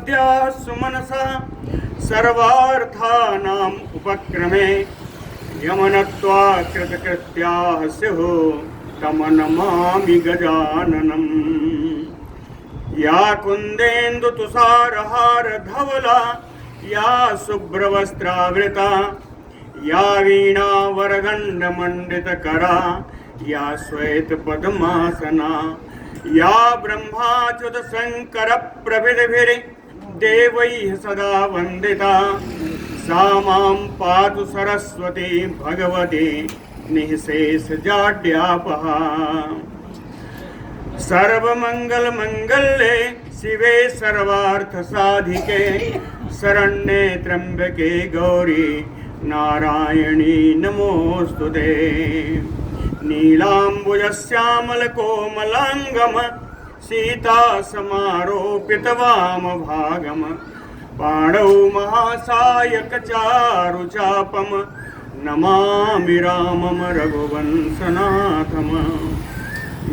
आराध्या सुमनसा सर्वार्थानाम् उपक्रमे यमनत्वा कृतकृत्याः स्युः तम नमामि गजाननम्। या कुन्देन्दु तुषारहार धवला या शुभ्रवस्त्रावृता या वीणा वरदण्ड मंडितकरा या श्वेत पद्मासना या ब्रह्माच्युत शंकर प्रभृतिभिः देवैः सदा वन्दिता सा मां पातु सरस्वती भगवती निःशेष जाड्यापहा। सर्वमंगल मंगल्ये शिवे सर्वार्थ साधिके शरण्ये त्र्यंबके गौरी नारायणी नमोस्तुते। नीलाम्बुजश्यामल कोमलांगम सीता समारोपित वाम भागम पाणौ महासायक चारुचापम नमामि रामम रघुवंशनाथम।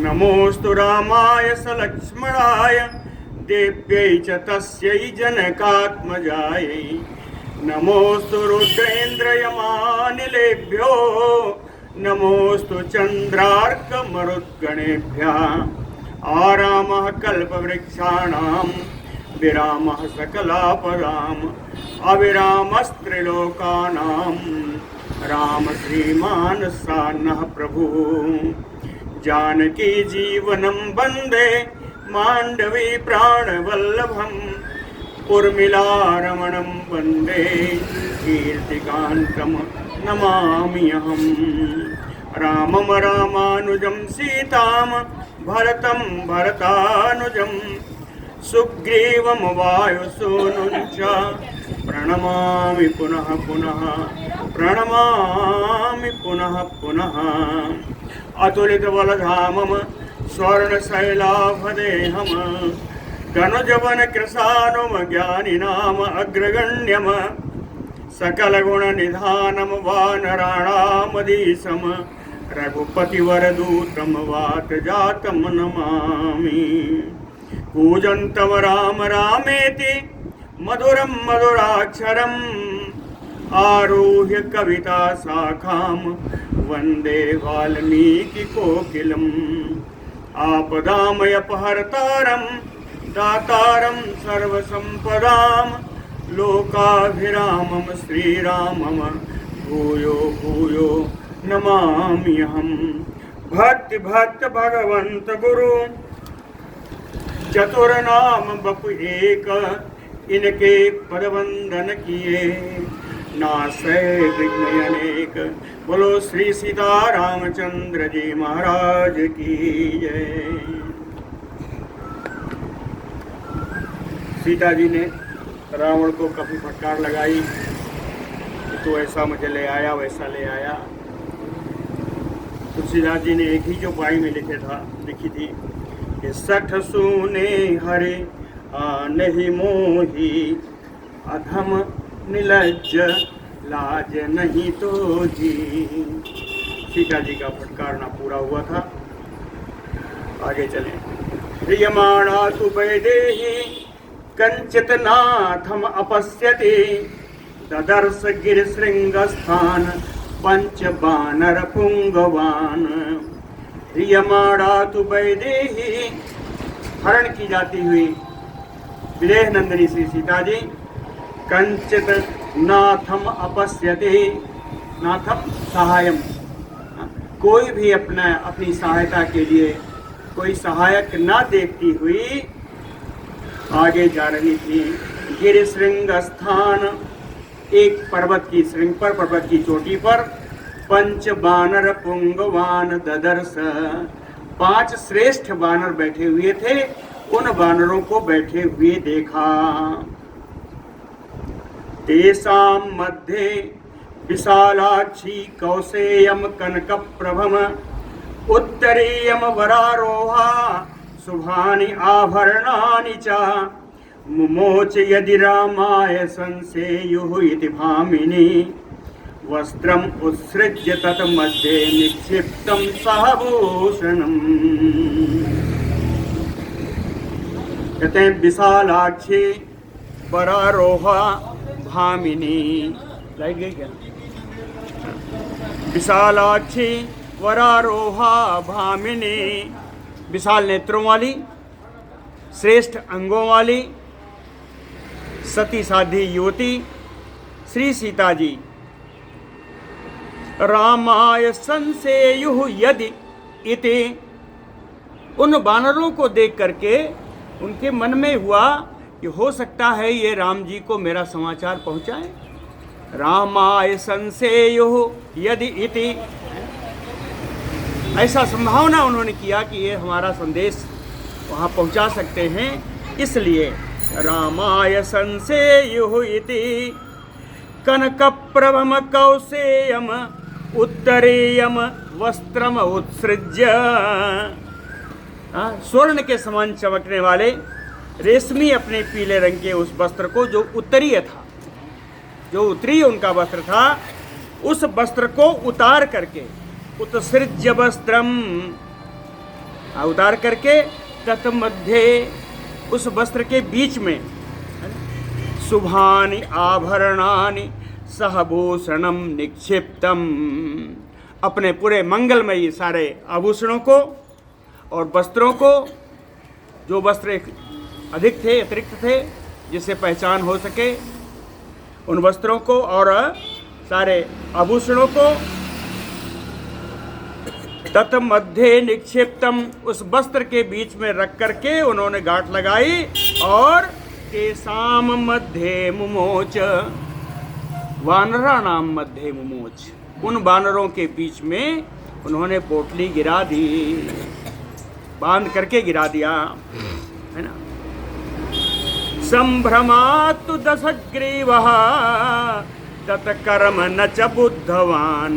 नमोस्तु रामाय सलक्ष्मणाय देव्यै च तस्यै जनकात्मजायै। नमोस्तु रुद्रेन्द्रयमानिलेभ्यो नमोस्तु चन्द्रार्कमरुद्गणेभ्यः। आरामः कल्पवृक्षाणां विरामः सकलापदाम् अविरामस्त्रिलोकानां राम श्रीमान् सान्नः प्रभुः। जानकी जीवनं वन्दे माण्डवी प्राणवल्लभम् उर्मिलारमणं वन्दे कीर्तिकान्तं नमामि अहम्। रामं रामानुजं सीतां भरतं भरतानुजं सुग्रीवं वायुसूनुं च प्रणमामि पुनः पुनः प्रणमामि पुनः पुनः। अतुलितबलधामं स्वर्णशैलाभदेहं धनुजवनकृशानुं ज्ञानिनाम अग्रगण्यं सकलगुणनिधानं वानराणामधीशं रघुपतिवरदूतं वातजातं नमामि। कूजन्तं राम रामेति मधुरं मधुराक्षरम् आरुह्य कविता शाखां वन्दे वाल्मीकिकोकिलम्। आपदामयपहर्तारं दातारं सर्वसम्पदां लोकाभिरामं श्रीरामं भूयो भूयो नमामि अहम्। भक्ति भक्त भगवंत गुरु चतुर्नाम बपु एक इनके पदवंदन किए नासै विघ्न अनेक। बोलो श्री सीता रामचंद्र जी महाराज की जय। सीता जी ने रावण को काफी फटकार लगाई, तो ऐसा मुझे ले आया वैसा ले आया। तुलसीदास जी ने एक ही जो पाई में लिखी थी कि सठ सूने हरे नहीं मोही अधम निलज्ज लाज नहीं तो जी। सीता जी का फटकारना पूरा हुआ था। आगे चले। प्रियमाणा तु वैदेही कंचित नाथम अपश्यति ददर्श गिरिशृंगस्थान पंच बानर पुंगवान। प्रियमाणा तु वैदेही हरण की जाती हुई विदेह नंदिनी श्री सीता जी कंचित नाथम अपश्यति। नाथम सहायम, कोई भी अपनी सहायता के लिए कोई सहायक न देखती हुई आगे जा रही थी। गिरिशृंग स्थान, एक पर्वत की श्रृंग पर, पर्वत की चोटी पर पंच बानर पुंगवान ददर्श, 5 श्रेष्ठ बानर बैठे हुए थे। उन बानरों को बैठे हुए देखा। तेषां मध्ये विशालाक्षी कौसेयम कनक प्रभम उत्तरीयम वरारोहा शुभानि आभरणानि च मुमोच यदि रामाय संसेयुः इति भामिनी वस्त्रम उत्सृज्य तत् मध्ये निक्षिप्तं सहभूषणम्। कहते हैं विशालाक्षी वरारोहा भामिनी। लाइट गई क्या? विशालाक्षी वरारोहा भामिनी, विशाल नेत्रों वाली, श्रेष्ठ अंगों वाली, सती साधी युवती श्री सीता जी। रामाय संसेयुः यदि इति, उन वानरों को देख करके उनके मन में हुआ कि हो सकता है ये राम जी को मेरा समाचार पहुंचाए। रामाय संसेयुः यदि इति, ऐसा संभावना उन्होंने किया कि ये हमारा संदेश वहाँ पहुँचा सकते हैं, इसलिए रामाय संसेयुः इति कनकप्रभम कौसेयम उत्तरेयम वस्त्रम उत्सृज्य, स्वर्ण के समान चमकने वाले रेशमी अपने पीले रंग के उस वस्त्र को, जो उत्तरीय था, जो उत्तरीय उनका वस्त्र था, उस वस्त्र को उतार करके, उत्सृज्य वस्त्रम, उतार करके, तत्मध्ये, उस वस्त्र के बीच में, शुभानि आभरणानि सहभूषणम निक्षिप्तम, अपने पूरे मंगलमयी सारे आभूषणों को और वस्त्रों को, जो वस्त्र अधिक थे, अतिरिक्त थे, जिससे पहचान हो सके, उन वस्त्रों को और सारे आभूषणों को, तत्मध्ये निक्षिप्तम, उस वस्त्र के बीच में रख करके उन्होंने गांठ लगाई, और केसाम मध्य मुमोच, वानरा नाम मध्य मुमोच, उन वानरों के बीच में उन्होंने पोटली गिरा दी, बांध करके गिरा दिया, है ना। संभ्रमातु दशग्रीवः तत्कर्म न च बुद्धवान,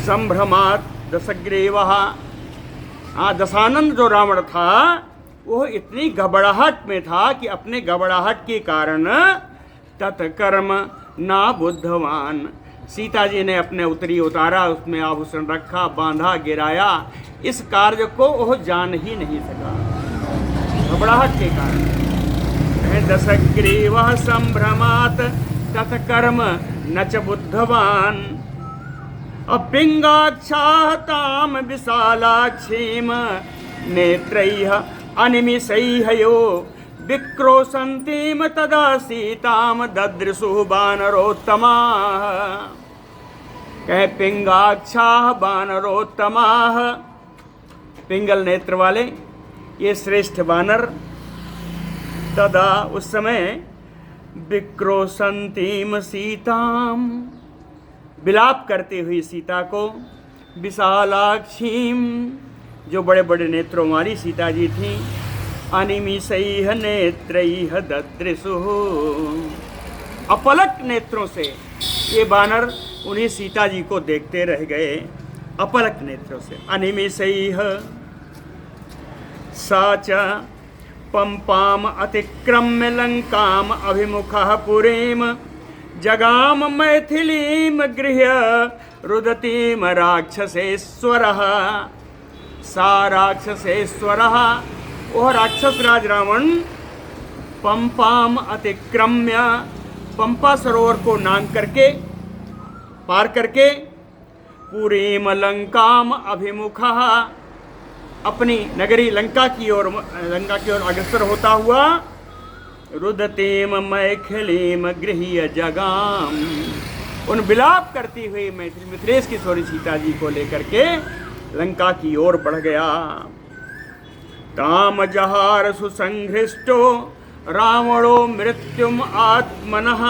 संभ्रमात दशग्रीवः, दशानंद जो रावण था वो इतनी घबराहट में था कि अपने घबराहट के कारण तत्कर्म ना बुद्धवान, सीता जी ने अपने उत्तरी उतारा, उसमें आभूषण रखा, बांधा, गिराया, इस कार्य को वह जान ही नहीं सका घबराहट के कारण। दशग्रीवः संभ्रमात् तत्कर्म न च बुद्धवान, अपिंगाक्षाः ताम विशालाक्षीम नेत्रैः अनिमिषैः यो विक्रोशन्तीम तदा सीताम ददृशुः वानरोत्तमाः। कहे पिंगाक्षाः वानरोत्तमाः, पिंगल नेत्र वाले ये श्रेष्ठ वानर, तदा उस समय विक्रोशन्तीम सीताम, विलाप करते हुई सीता को, विशालाक्षीम, जो बड़े बड़े नेत्रों वाली सीता जी थीं, अनिमिषैः नेत्रैः ददृशुः, अपलक नेत्रों से ये वानर उन्हीं सीता जी को देखते रह गए, अपलक नेत्रों से। अनिमिषैः सा च पंपाम अतिक्रम्य लंकाम अभिमुखः पुरीम जगाम मैथिलीम गृह्य रुदतीम राक्षसेश्वरः। सा राक्षसेश्वरः, वह राक्षस राज रावण पंपाम अतिक्रम्य, पंपा सरोवर को नांग करके, पार करके, पुरीम लंकाम अभिमुखः, अपनी नगरी लंका की ओर अग्रसर होता हुआ, रुदतीम मैथिलीम गृह्य जगाम, उन विलाप करती हुई मिथिलेश की सौरी सीता जी को लेकर के लंका की ओर बढ़ गया। ताम जहार सुसंघृष्टो रावणो मृत्युम आत्मनः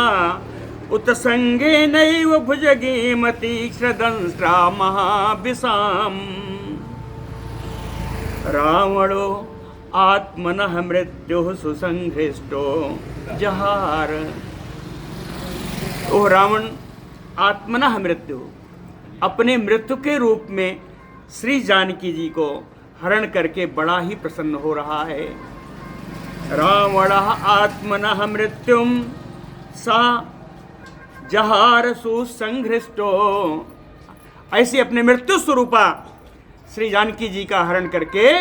उत्संगे नैव भुजगीम तीक्ष्णदंष्ट्रा महाविशाम। रावणो आत्मनः मृत्युः सुसंघृष्टो जहार, ओ रावण आत्मनः मृत्यु, अपने मृत्यु के रूप में श्री जानकी जी को हरण करके बड़ा ही प्रसन्न हो रहा है। रावणः आत्मनः मृत्युम सा जहार सुसंघृष्टो, ऐसे अपने मृत्यु स्वरूपा श्री जानकी जी का हरण करके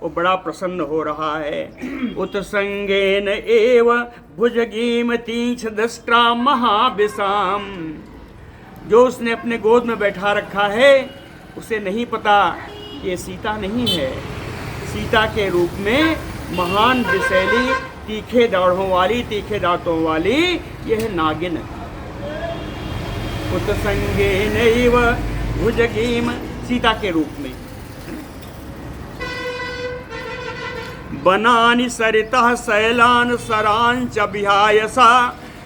वो बड़ा प्रसन्न हो रहा है। उत्संगेन एव भुजगीम तीक्ष दृष्टा महाविषाम। जो उसने अपने गोद में बैठा रखा है उसे नहीं पता ये सीता नहीं है। सीता के रूप में महान विषैली, तीखे दाढ़ों वाली, तीखे दांतों वाली यह नागिन है। उत्संगेन एव भुजगीम, सीता के रूप में। बनानि सरितः शैलान् सरांच विहायसा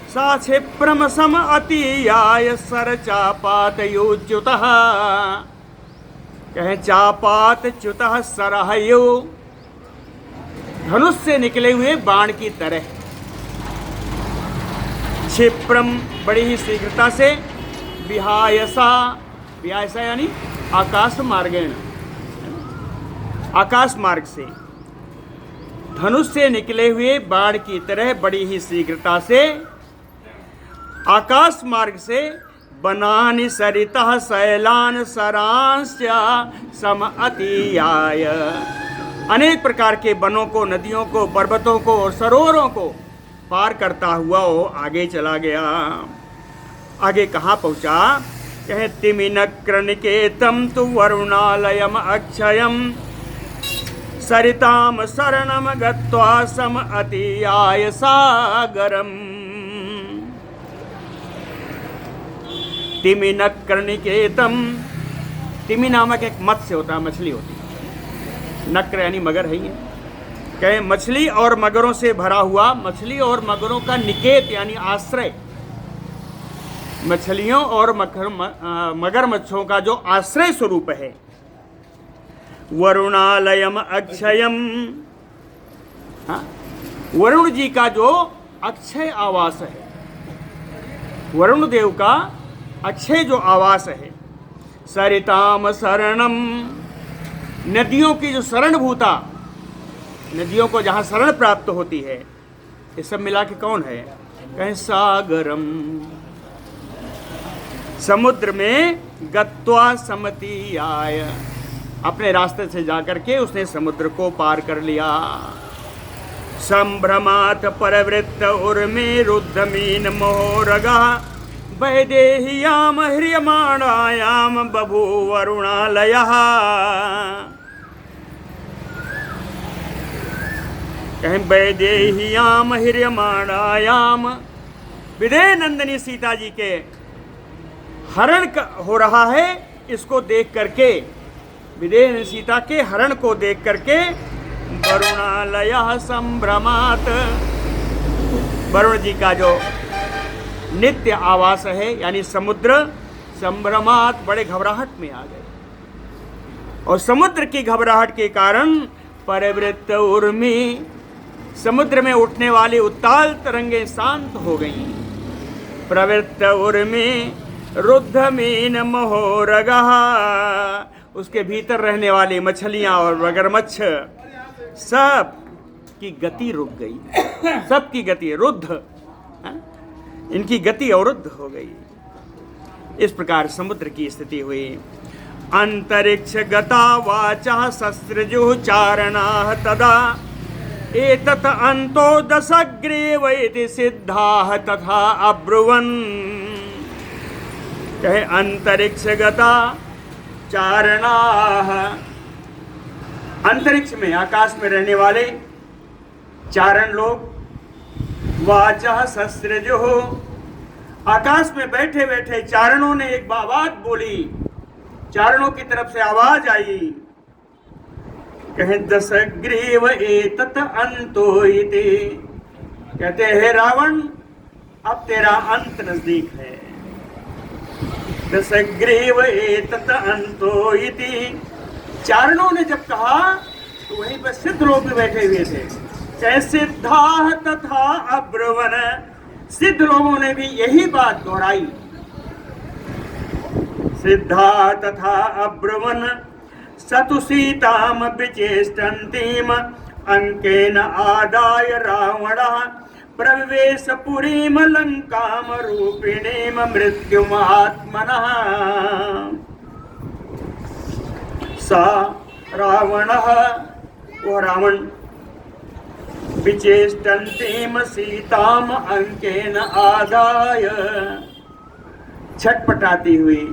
सा क्षिप्रम सम अतीयाय सर चापातयोच्युतः। कहें चापात च्युतः सरहयो, धनुष से निकले हुए बाण की तरह। क्षिप्रम, बड़ी ही शीघ्रता से, विहायसा, विहायसा यानी आकाश मार्गेण, आकाश मार्ग से, धनुष से निकले हुए बाण की तरह बड़ी ही शीघ्रता से आकाश मार्ग से बनानि सरितः शैलान् सरांश्च सम अतीयाय। अनेक प्रकार के वनों को, नदियों को, पर्वतों को और सरोवरों को पार करता हुआ वो आगे चला गया। आगे कहाँ पहुँचा? कहे तिमिनक्रनिकेतं तु वरुणालयम अक्षयम सरिताम शरणम गत्वा सम अतीयाय सागरम। तिमिनक्रनिकेतम, तिमि नामक एक मत्स्य होता है, मछली होती है। नक्र यानी मगर है। ये कहे मछली और मगरों से भरा हुआ, मछली और मगरों का निकेत यानी आश्रय, मछलियों और मगरमच्छों का जो आश्रय स्वरूप है। वरुणालयम अक्षयम, वरुण जी का जो अक्षय आवास है, वरुण देव का अक्षय जो आवास है। सरिताम शरणम, नदियों की जो शरणभूता, नदियों को जहाँ शरण प्राप्त होती है। ये सब मिला के कौन है? कहें सागरम, समुद्र में गत्वा समतीयाय, अपने रास्ते से जाकर के उसने समुद्र को पार कर लिया। संभ्रमात परवृत्त उर्मी रुद्धमीन मोहरगा वैदेह्याम ह्रियमाणायाम बभूवरुणालयः। कहें वैदेह्याम ह्रियमाणायाम, विदेह नंदिनी सीता जी के हरण हो रहा है। इसको देख करके, विदेह सीता के हरण को देख करके वरुणालयः संभ्रमात, वरुण जी का जो नित्य आवास है यानी समुद्र, संभ्रमात, बड़े घबराहट में आ गए। और समुद्र की घबराहट के कारण परिवृत्त उर्मी, समुद्र में उठने वाली उत्ताल तरंगें शांत हो गईं। प्रवृत्त उर्मी रुद्धमीन मोहरगः, उसके भीतर रहने वाली मछलियां और मगरमच्छ सब की गति रुक गई। सब की गति रुद्ध, इनकी गति अवरुद्ध हो गई। इस प्रकार समुद्र की स्थिति हुई। अंतरिक्ष गता वाचा शस्त्रजु चारणाः तदा एतत् अंतो दशग्रीव इति सिद्धाः तथा अब्रुवन्। कहे अंतरिक्ष गता चारणाः, अंतरिक्ष में, आकाश में रहने वाले चारण लोग। वाचा शस्त्रजु, आकाश में बैठे बैठे चारणों ने एक बात बोली, चारणों की तरफ से आवाज आई। कहे दशग्रीव एतत् अंतो इति, कहते हैं रावण अब तेरा अंत नजदीक है। दशग्रीव एतत् अंतो इति, चारणों ने जब कहा तो वहीं पर सिद्ध लोग भी बैठे हुए थे। कहे सिद्धाः तथा अब्रुवन, सिद्ध लोगों ने भी यही बात दोहराई। सिद्धा तथा अब्रुवन सतु सीताम विचेष्टन्तीम अंकेन आदाय रावणः प्रविवेश पुरीम लंकाम रूपिणीम मृत्युमात्मनः। सा रावणः वो रावण विचेष्टन्तीम सीताम अंकेन आदाय, छटपटाती हुई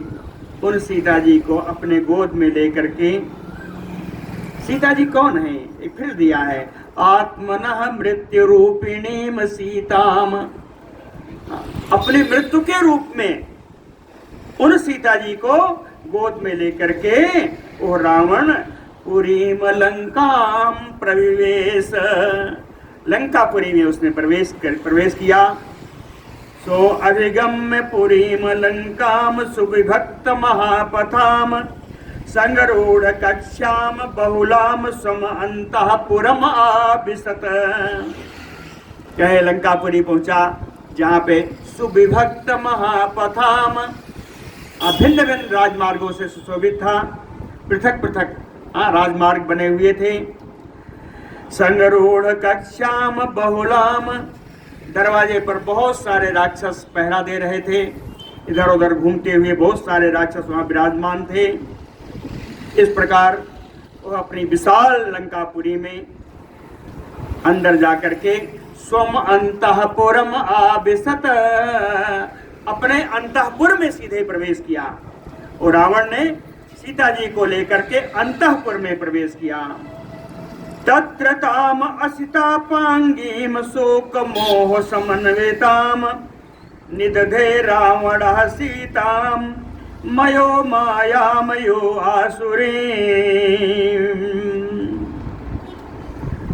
उन सीता जी को अपने गोद में लेकर के, सीता जी कौन है एक फिर दिया है, आत्मनः मृत्यु रूपिणीम सीताम, अपनी मृत्यु के रूप में उन सीता जी को गोद में लेकर के वो रावण पुरीम लंकाम प्रविवेश, लंकापुरी में उसने प्रवेश किया। सो अभिगम्य पुरीम लंकाम सुविभक्त महापथाम संगरूढ़ कक्ष्याम बहुलाम स्वम अंतःपुरम आविशत। कहे लंकापुरी पहुंचा जहाँ पे सुविभक्त महापथाम, भिन्न भिन्न राजमार्गों से सुशोभित था, पृथक पृथक राजमार्ग बने हुए थे। संगरूढ़ कक्ष्याम बहुलाम, दरवाजे पर बहुत सारे राक्षस पहरा दे रहे थे, इधर उधर घूमते हुए बहुत सारे राक्षस वहां विराजमान थे। इस प्रकार वो अपनी विशाल लंकापुरी में अंदर जाकर के स्वम अंतःपुरम आविशत, अपने अंतःपुर में सीधे प्रवेश किया। और रावण ने सीता जी को लेकर के अंतःपुर में प्रवेश किया। तत्र ताम असितापांगीम शोक मोह समन्विताम निदधे रावणः सीताम मयो मायामयो आसुरीं।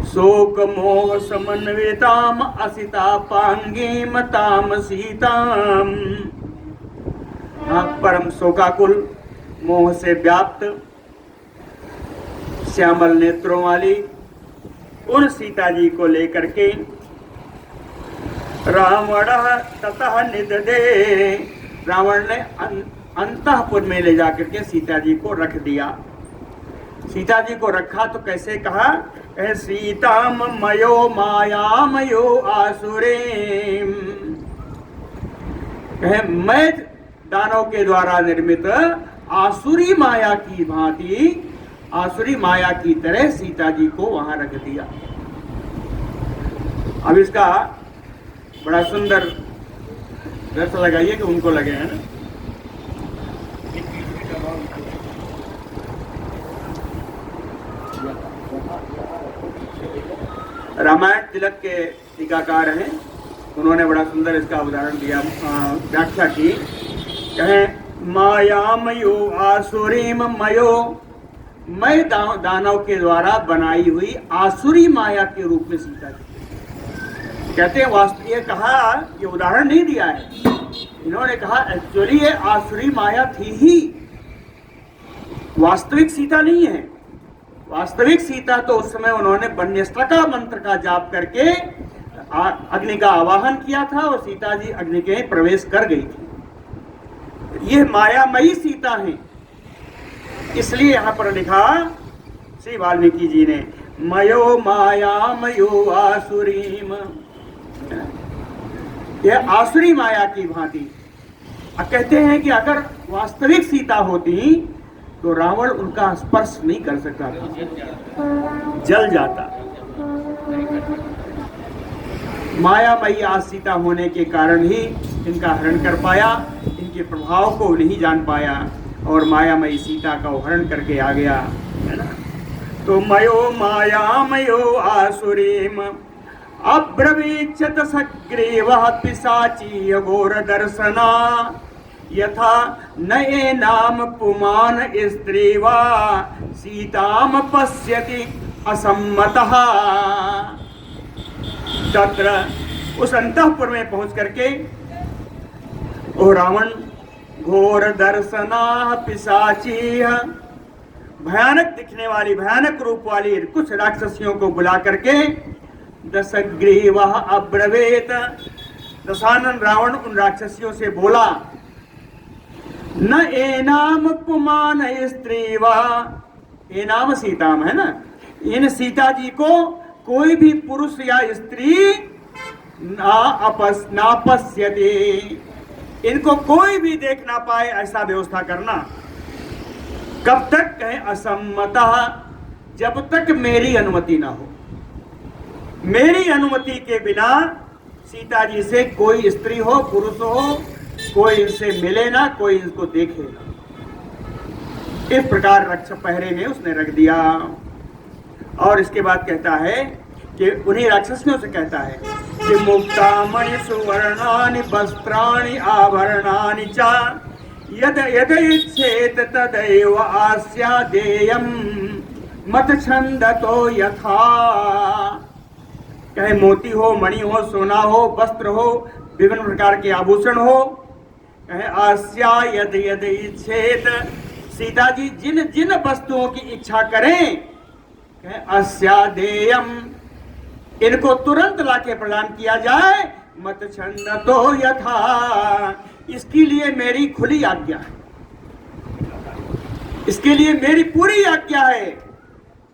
शोक मोह समन्विताम असितापांगीम ताम सीताम, परम शोकाकुल मोह से व्याप्त श्यामल नेत्रों वाली उन सीता जी को लेकर के रावण ततः निदधे, रावण ने अंतःपुर में ले जाकर के सीता जी को रख दिया। सीता जी को रखा तो कैसे कहा, सीताम मयो मायामयो आसुरीं, मैं दानव के द्वारा निर्मित आसुरी माया की भांति, आसुरी माया की तरह सीता जी को वहां रख दिया। अब इसका बड़ा सुंदर रस लगाइए कि उनको लगे हैं ना। रामायण तिलक के टीकाकार हैं, उन्होंने बड़ा सुंदर इसका उदाहरण दिया, व्याख्या की। कहें मायामयो आसुरीम मयो, मैं दानव के द्वारा बनाई हुई आसुरी माया के रूप में सीता जी। कहते हैं वास्तव ये कहा, ये उदाहरण नहीं दिया है, इन्होंने कहा एक्चुअली ये आसुरी माया थी ही, वास्तविक सीता नहीं है। वास्तविक सीता तो उस समय उन्होंने वन्यस्त्रका मंत्र का जाप करके अग्नि का आवाहन किया था और सीता जी अग्नि के प्रवेश कर गई थी। ये मायामयी सीता है, इसलिए यहाँ पर लिखा श्री वाल्मीकि जी ने मयो मायामयो आसुरीम, यह आसुरी माया की भांति। कहते हैं कि अगर वास्तविक सीता होती तो रावण उनका स्पर्श नहीं कर सकता था, जल जाता। मायामयी आज सीता होने के कारण ही इनका हरण कर पाया, इनके प्रभाव को नहीं जान पाया और मायामयी सीता का हरण करके आ गया, है ना। तो मयो मायामयो आसुरीम अब्रवीक्षत सग्रीवः पिशाची घोर दर्शना यथा नये नाम पुमान स्त्रीवा सीताम पश्यति असम्मतः। तत्र उस अंतःपुर में पहुंच करके ओ रावण घोर दर्शना पिशाची, भयानक दिखने वाली, भयानक रूप वाली कुछ राक्षसियों को बुला करके दशग्रीव अब्रवीत, दशानन रावण उन राक्षसियों से बोला न एनाम पुमान स्त्रीवा, एनाम सीताम है ना, इन सीता जी को कोई भी पुरुष या स्त्री ना पश्यते, इनको कोई भी देख ना पाए ऐसा व्यवस्था करना। कब तक कहें असम्मतः, जब तक मेरी अनुमति ना हो। मेरी अनुमति के बिना सीता जी से कोई स्त्री हो पुरुष हो कोई इनसे मिले ना, कोई इनको देखे ना। इस प्रकार रक्षा पहरे में उसने रख दिया। और इसके बाद कहता है कि उन्हीं राक्षसियों से कहता है कि मुक्तामणि सुवर्णानि वस्त्राणि आभरणानि च यद यद इच्छेत तदैव आस्यादेयं मत छंदतो यथा। कहे मोती हो, मणि हो, सोना हो, वस्त्र हो, विभिन्न प्रकार के आभूषण हो। कहे आस्या यद यद इच्छेत, सीता जी जिन जिन वस्तुओं की इच्छा करें, कहे अस्यादेयम, इनको तुरंत लाके प्रदान किया जाए। मत छंदतो यथा, इसके लिए मेरी खुली आज्ञा है, इसके लिए मेरी पूरी आज्ञा है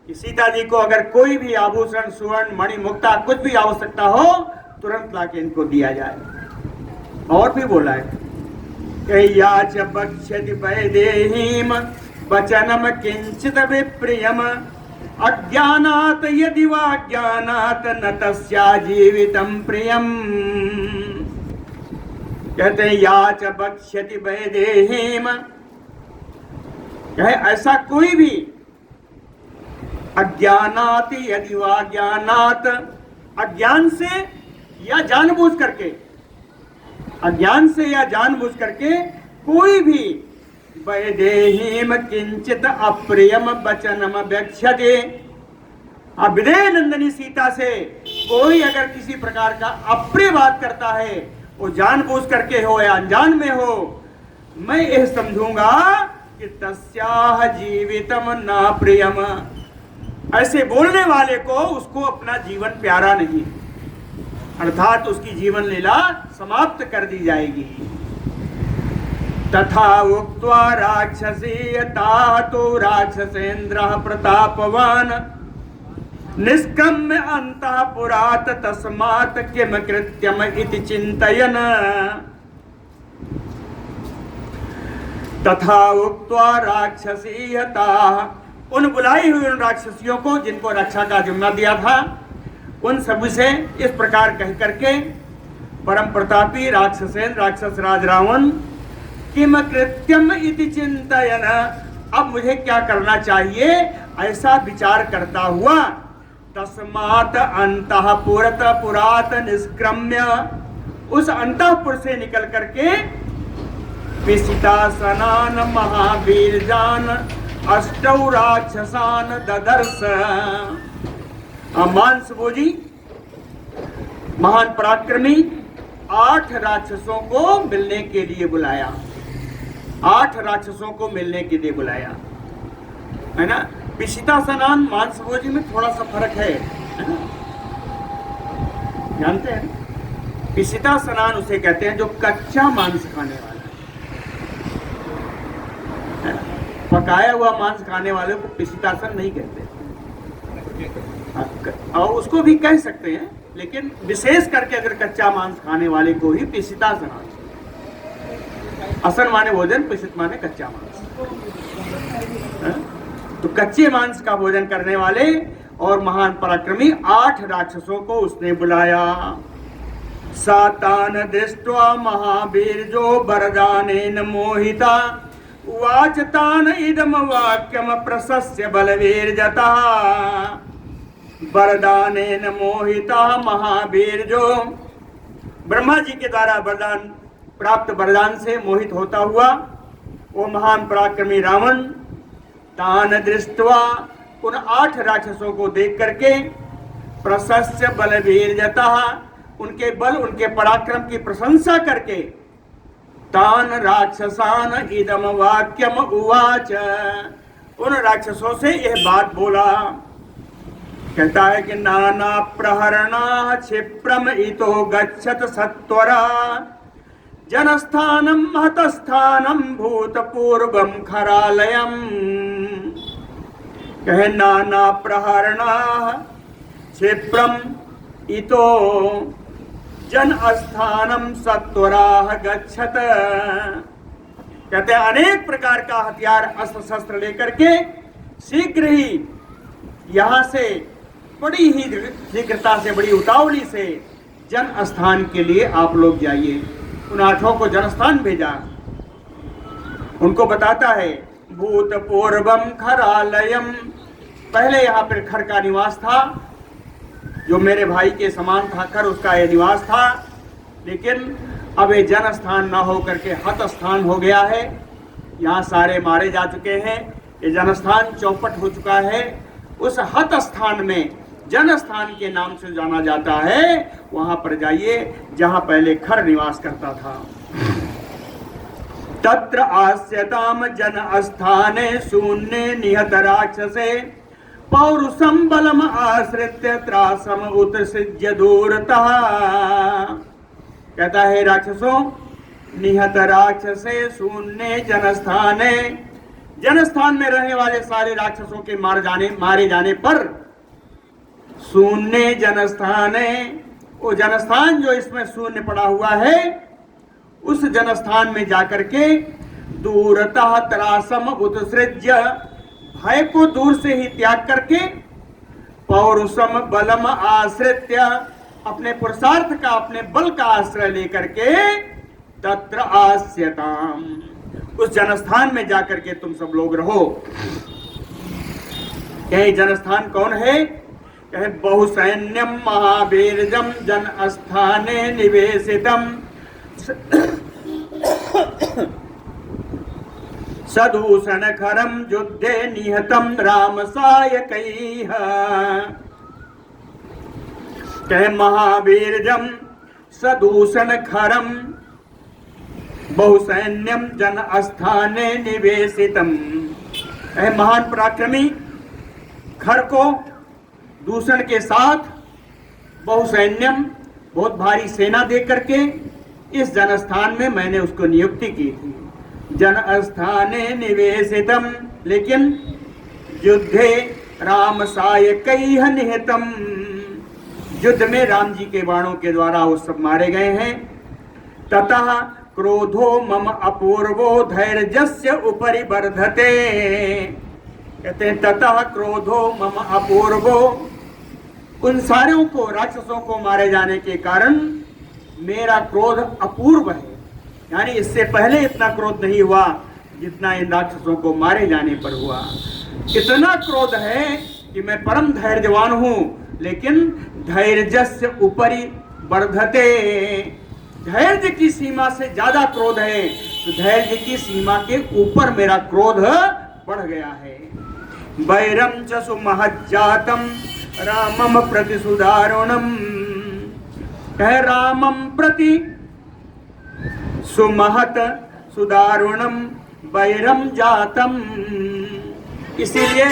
कि सीता जी को अगर कोई भी आभूषण, सुवर्ण, मणि, मुक्ता कुछ भी आवश्यकता हो तुरंत लाके इनको दिया जाए। और भी बोला है याच बक्ष्यति वैदेहीम वचनम किंचित विप्रियम अज्ञानात यदि वा ज्ञानात न तस्या जीवितम प्रियम। कहते हैं याच बक्ष्यति वैदेहीम, कहे ऐसा कोई भी अज्ञानात यदि वा ज्ञानात, अज्ञान से या जानबूझ करके, अज्ञान से या जानबूझ करके कोई भी वैदेहीम किंचित अप्रियम वचनम वक्ष्यते, विदेह नंदनी सीता से कोई अगर किसी प्रकार का अप्रिय बात करता है, वो जानबूझ करके हो या अनजान में हो, मैं यह समझूंगा कि तस्याह जीवितम ना प्रियम, ऐसे बोलने वाले को उसको अपना जीवन प्यारा नहीं, अर्थात उसकी जीवन लीला समाप्त कर दी जाएगी। तथा उक्त्वा राक्षसी तातो राक्षसेन्द्रः प्रतापवान निष्क्रम्य अंतःपुरात् तस्मात् किम कृत्यम इति चिन्तयन्। तथा उक्त्वा राक्षसी ताः, उन बुलाई हुई उन राक्षसियों को जिनको रक्षा का जिम्मा दिया था, उन सब से इस प्रकार कह करके परम प्रतापी राक्षसेन राक्षस राज रावण किम कृत्यम इति चिंतयन, अब मुझे क्या करना चाहिए ऐसा विचार करता हुआ, तस्मात् अंतःपुरत पुरात निष्क्रम्य, उस अंतःपुर से निकल करके पिशितासनान महावीरजान अष्टौ राक्षसान ददर्श। मांसभोजी महान पराक्रमी 8 राक्षसों को मिलने के लिए बुलाया, 8 राक्षसों को मिलने के लिए बुलाया, है ना। पिशितासनान मांसभोजी में थोड़ा सा फर्क है ना, जानते हैं। पिशितासनान उसे कहते हैं जो कच्चा मांस खाने वाला है, पकाया हुआ मांस खाने वाले को पिशितासन नहीं कहते, और उसको भी कह सकते हैं, लेकिन विशेष करके अगर कच्चा मांस खाने वाले को ही पिशितासन, असन माने भोजन, पिशित माने कच्चा मांस, तो कच्चे मांस का भोजन करने वाले और महान पराक्रमी 8 राक्षसों को उसने बुलाया। सातान दृष्ट्वा महावीर जो वरदानेन मोहिता वाचतान इदम वाक्यम प्रशस्य बलवीर जता। वरदानेन मोहिता महावीर जो, ब्रह्मा जी के द्वारा वरदान प्राप्त वरदान से मोहित होता हुआ वो महान पराक्रमी रावण, तान दृष्ट्वा, उन 8 राक्षसों को देख करके, प्रशस्य बलवीर जता, उनके बल उनके पराक्रम की प्रशंसा करके, तान राक्षसान इदम वाक्यम उवाच, उन राक्षसों से यह बात बोला। कहता है कि नाना प्रहरणा क्षिप्रम इतो गच्छत सत्वरा जनस्थानम महतस्थानम भूतपूर्वम खरालयम। कहे नाना प्रहरणा क्षिप्रम इतो जन स्थानम सत्वराह गच्छत, कहते हैं अनेक प्रकार का हथियार अस्त्र शस्त्र लेकर के शीघ्र ही यहाँ से बड़ी ही शीघ्रता से, बड़ी उतावली से जन स्थान के लिए आप लोग जाइए। उन 8 को जन स्थान भेजा। उनको बताता है भूतपूर्वम खरालयम, पहले यहाँ पर खर का निवास था, जो मेरे भाई के समान था खर, उसका यह निवास था। लेकिन अब ये जन स्थान न हो करके हत स्थान हो गया है। यहाँ सारे मारे जा चुके हैं, ये जन स्थान चौपट हो चुका है। उस हत स्थान में जन स्थान के नाम से जाना जाता है, वहां पर जाइए जहां पहले खर निवास करता था। तत्र आस्यताम जन स्थाने शून्य निहत राक्षसे पौरुषम बलम आश्रित्य त्रासम उत्सृज्य दूरतः। कहता है राक्षसों, निहत राक्षसे शून्य जनस्थाने, जनस्थान में रहने वाले सारे राक्षसों के मारे जाने पर शून्य जनस्थाने, वो जनस्थान जो इसमें शून्य पड़ा हुआ है, उस जनस्थान में जाकर के दूरतः त्रासम उत्सृज्य, भय को दूर से ही त्याग करके पौरुषम बलम आश्रित्य, अपने पुरुषार्थ का, अपने बल का आश्रय लेकर के तत्र आस्यताम, उस जनस्थान में जाकर के तुम सब लोग रहो। कहे जनस्थान कौन है? कहे बहुसैन्यम महावीरजम जन स्थाने निवेशितम सदूषण खरम युद्धे निहतम राम सायकैः। कहे महावीरजम सदूषण खरम बहुसैन्यम जन स्थाने निवेशितम। कहे महान पराक्रमी खर को दूषण के साथ बहुसैन्यम, बहुत भारी सेना दे करके इस जनस्थान में मैंने उसको नियुक्ति की थी। जन स्थाने निवेशितम, लेकिन युद्धे राम सायकैः निहतम, युद्ध में राम जी के बाणों के द्वारा वो सब मारे गए हैं। ततः क्रोधो मम अपूर्वो धैर्यस्य उपरि वर्धते। कहते हैं ततः क्रोधो मम अपूर्वो, उन सारों को, राक्षसों को मारे जाने के कारण मेरा क्रोध अपूर्व है, यानी इससे पहले इतना क्रोध नहीं हुआ जितना इन राक्षसों को मारे जाने पर हुआ। इतना क्रोध है कि मैं परम धैर्यवान हूं, लेकिन धैर्यस्य उपरि वर्धते, धैर्य की सीमा से ज्यादा क्रोध है, तो धैर्य की सीमा के ऊपर मेरा क्रोध बढ़ गया है। वैरम च सुमहज्जातम रामम प्रति सुदारुणम। कह रामम प्रति सुमहत सुदारुणम वैरम जातम, इसीलिए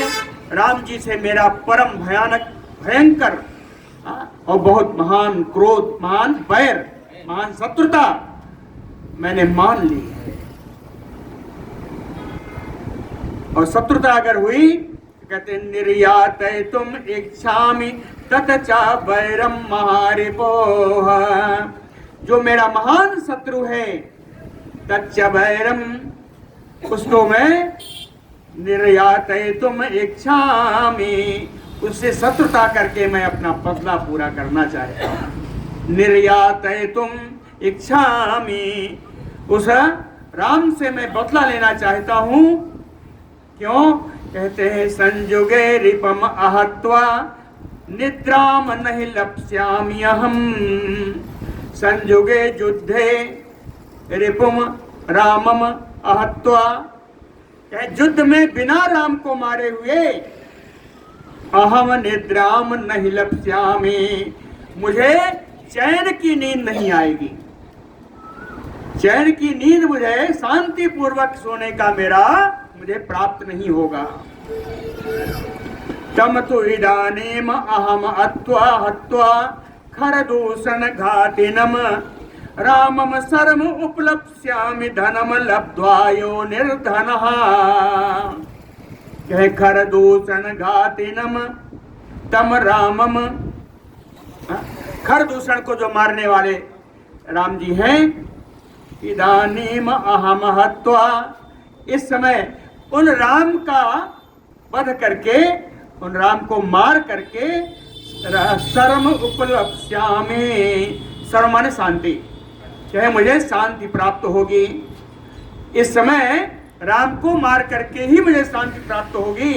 राम जी से मेरा परम भयानक, भयंकर और बहुत महान क्रोध, महान वैर, महान शत्रुता मैंने मान ली है। और शत्रुता अगर हुई तो कहते निर्यात तुम इच्छामि ततचा वैरम महारिपोह, जो मेरा महान शत्रु है तच्च वैरम, उसको मैं निर्यात तुम इच्छामि, उससे शत्रुता करके मैं अपना बदला पूरा करना चाहता हूँ। निर्यात तुम इच्छामि, उस राम से मैं बदला लेना चाहता हूँ। क्यों? कहते हैं संयुगे रिपम आहत्वा निद्राम नहीं लप्स्यामि अहम। संयुगे युद्धे रिपुम रामम आहत्वा, युद्ध में बिना राम को मारे हुए अहम निद्राम नहीं लप्स्यामि, मुझे चैन की नींद नहीं आएगी। चैन की नींद मुझे शांति पूर्वक सोने का मेरा मुझे प्राप्त नहीं होगा। तम तो इदानीम अहम अत्वा हत्वा खरदूषण घाटिनम रामम शर्म उपलप्स्यामि धनम लब्ध्वायो निर्धनः। कहे खरदूषण घाटिनम तम रामम, खरदूषण को जो मारने वाले राम जी हैं, इदानीम अहम हत्वा, इस समय उन राम का वध करके उन राम को मार करके सर्व उपलक्ष्यामि, सर्व माने शांति, चाहे मुझे शांति प्राप्त होगी। इस समय राम को मार करके ही मुझे शांति प्राप्त होगी।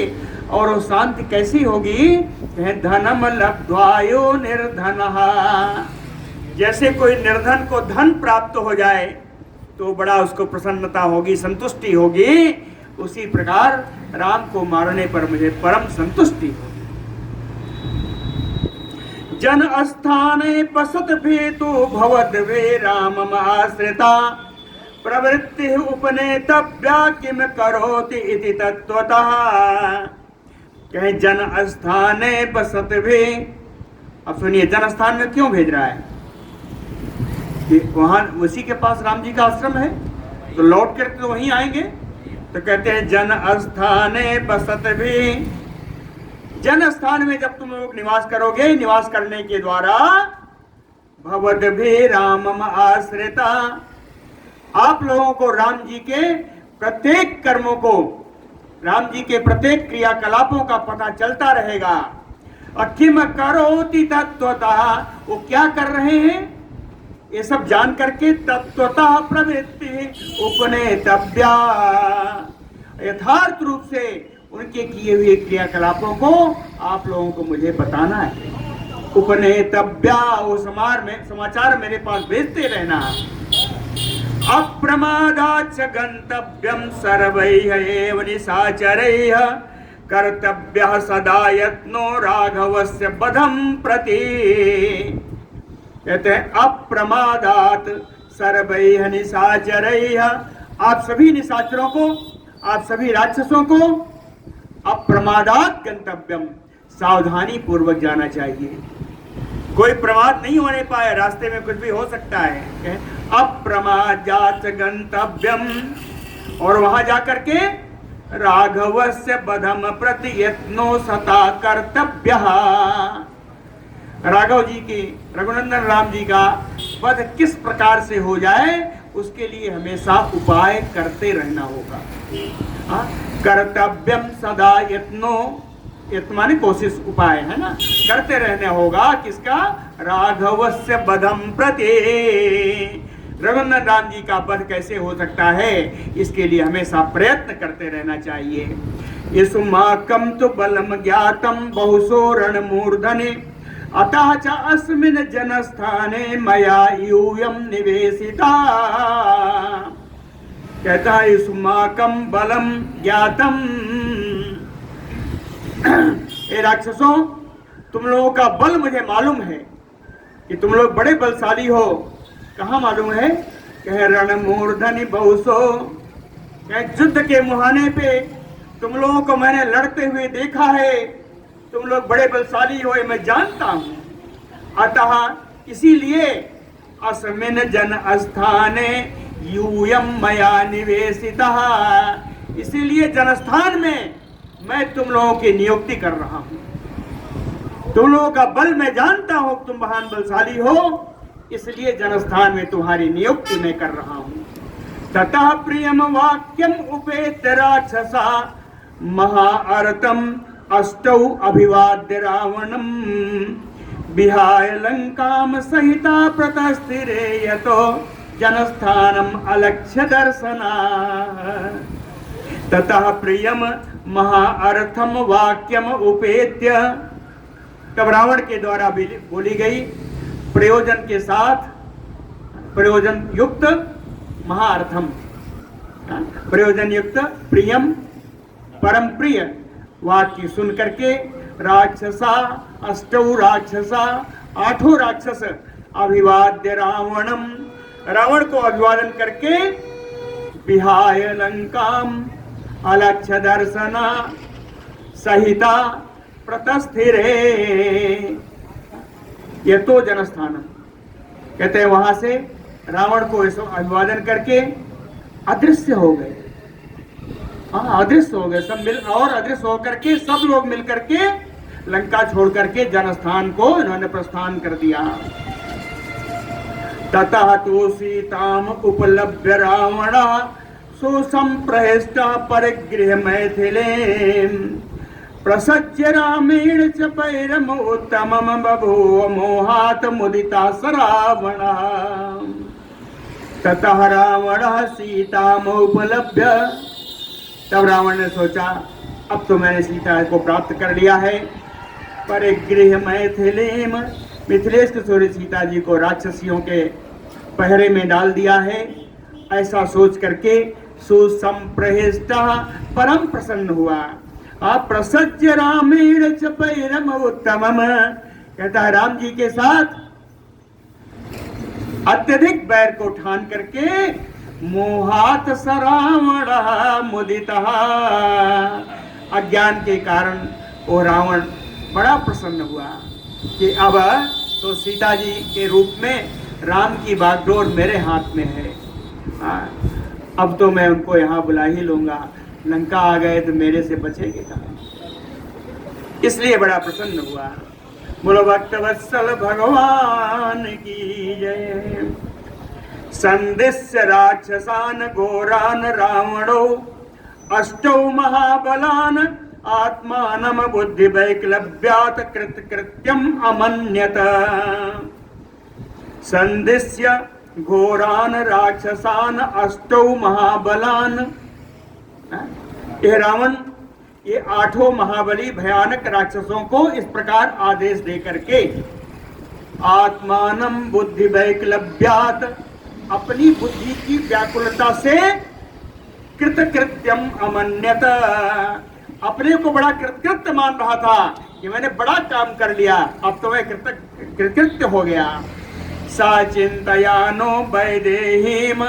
और वो शांति कैसी होगी? धनम लब्ध्वायो निर्धनः, जैसे कोई निर्धन को धन प्राप्त हो जाए तो बड़ा उसको प्रसन्नता होगी, संतुष्टि होगी, उसी प्रकार राम को मारने पर मुझे परम संतुष्टि होगी। जन स्थाने पसत भेतु भवद्वे रामम आश्रिता, प्रवृत्ति उपनेतव्या किम करोति इति तत्वतः। कहे जन स्थाने पसत भे, अब सुनिए जन स्थान में क्यों भेज रहा है कि वहां उसी के पास राम जी का आश्रम है, तो लौट कर तो वहीं आएंगे। तो कहते हैं जन स्थाने बसत भी, जन स्थान में जब तुम लोग निवास करोगे, निवास करने के द्वारा भवद भी रामम आश्रिता, आप लोगों को राम जी के प्रत्येक कर्मों को, राम जी के प्रत्येक क्रियाकलापों का पता चलता रहेगा। अखिम करोति तत्वतः, वो क्या कर रहे हैं ये सब जान करके, तत्वतः प्रवृत्ति उपनेतव्या, यथार्थ रूप से उनके किए हुए क्रियाकलापों को आप लोगों को मुझे बताना है। उपनेतव्या, वो समाचार मेरे पास भेजते रहना। अप्रमादाच्च गंतव्यम सर्वैः एव निशाचरैः, कर्तव्यः सदा यत्नो राघवस्य वधं प्रति। कहते हैं अप्रमादात सर्वैः निशाचरैः, आप सभी निशाचरों को, आप सभी राक्षसों को अप्रमादात गंतव्यम, सावधानी पूर्वक जाना चाहिए। कोई प्रमाद नहीं होने पाए, रास्ते में कुछ भी हो सकता है। अप्रमादात गंतव्यम, और वहां जाकर के राघवस्य वधम प्रति यत्नो सता कर्तव्यः, राघव जी की, रघुनंदन राम जी का वध किस प्रकार से हो जाए उसके लिए हमेशा उपाय करते रहना होगा। कर्तव्यम सदा यत्नो, यत्न माने कोशिश, उपाय है ना, करते रहना होगा। किसका? राघवस्य वधम प्रति, रघुनंदन राम जी का वध कैसे हो सकता है, इसके लिए हमेशा प्रयत्न करते रहना चाहिए। यस्माकं तु बलम ज्ञातम बहुशो रणमूर्धने, अतः च अस्मिन् जनस्थाने मया यूयं निवेशिता। कहता है युष्माकं बलम ज्ञातम, ए राक्षसों तुम लोगों का बल मुझे मालूम है कि तुम लोग बड़े बलशाली हो। कहाँ मालूम है? कह रणमूर्धनि बहुसो, कह युद्ध के मुहाने पे तुम लोगों को मैंने लड़ते हुए देखा है, तुम लोग बड़े बलशाली हो, मैं जानता हूं। अतः इसीलिए अस्मिन् जन स्थाने यूयम मया निवेशितः, इसीलिए जनस्थान में मैं तुम लोगों की नियुक्ति कर रहा हूं। तुम लोगों का बल मैं जानता हूं, तुम महान बलशाली हो, इसलिए जनस्थान में तुम्हारी नियुक्ति मैं कर रहा हूं। ततः प्रियम वाक्यम उपेत्य राक्षसा महाअर्तम अष्टौ अभिवाद्य रावणम, विहाय लंकाम सहिता प्रतस्थिरे यतो जनस्थानम अलक्ष्य दर्शना। ततः प्रियम महाअर्थम वाक्यम उपेत्य, तब रावण के द्वारा बोली गई प्रयोजन के साथ, प्रयोजन युक्त महाअर्थम, प्रयोजन युक्त प्रियम परम प्रिय वाक्य सुन करके राक्षसा अष्टौ राक्षसा, आठों राक्षस अभिवाद्य रावणम, रावण को अभिवादन करके विहाय लंकाम अलक्ष्य दर्शना सहिता प्रतस्थिरे यतो जनस्थानम। कहते हैं वहां से रावण को अभिवादन करके अदृश्य हो गए। हाँ, अदृश्य हो गए सब मिल, और अदृश्य होकर के सब लोग मिल करके लंका छोड़ करके जनस्थान को इन्होंने प्रस्थान कर दिया। ततः तो सीताम उपलभ्य रावण सुसंप्रहिष्ट परिगृह मैथिले, प्रसज्य रामेण च पैरमोत्तमं बभूव मोहात् मुदिता स रावणः। ततः रावणः सीतामुपलभ्य, तब रावण ने सोचा अब तो मैंने सीता को प्राप्त कर लिया है, परिगृह मैथिलीम, मिथिलेश किशोरी सीता जी को राक्षसियों के पहरे में डाल दिया है। ऐसा सोच करके सुसंप्रहिष्टः परम प्रसन्न हुआ। प्रसज्य रामेण च पैरम उत्तमम, कहता है राम जी के साथ अत्यधिक बैर को ठान करके मोहात स रावणः मुदितः, अज्ञान के कारण वो रावण बड़ा प्रसन्न हुआ कि अब तो सीता जी के रूप में राम की बागडोर मेरे हाथ में है। अब तो मैं उनको यहाँ बुला ही लूंगा, लंका आ गए तो मेरे से बचेंगे कहाँ, इसलिए बड़ा प्रसन्न हुआ। बोलो भक्तवत्सल भगवान की जय। संदिश्य राक्षसान घोरान रावणो अष्टौ महाबलान आत्मानम बुद्धि वैक्लव्यात कृत्यम अमन्यत। संदिश्य घोरान राक्षसान अष्टौ महाबलान, ये रावण ये आठों महाबली भयानक राक्षसों को इस प्रकार आदेश दे करके आत्मानम बुद्धि वैक्लव्यात, अपनी बुद्धि की व्याकुलता से कृतकृत्यम अमन्यत, अपने को बड़ा कृतकृत्य मान रहा था कि मैंने बड़ा काम कर लिया, अब तो मैं कृतकृत्य हो गया। सा चिंतयानो वैदेहीम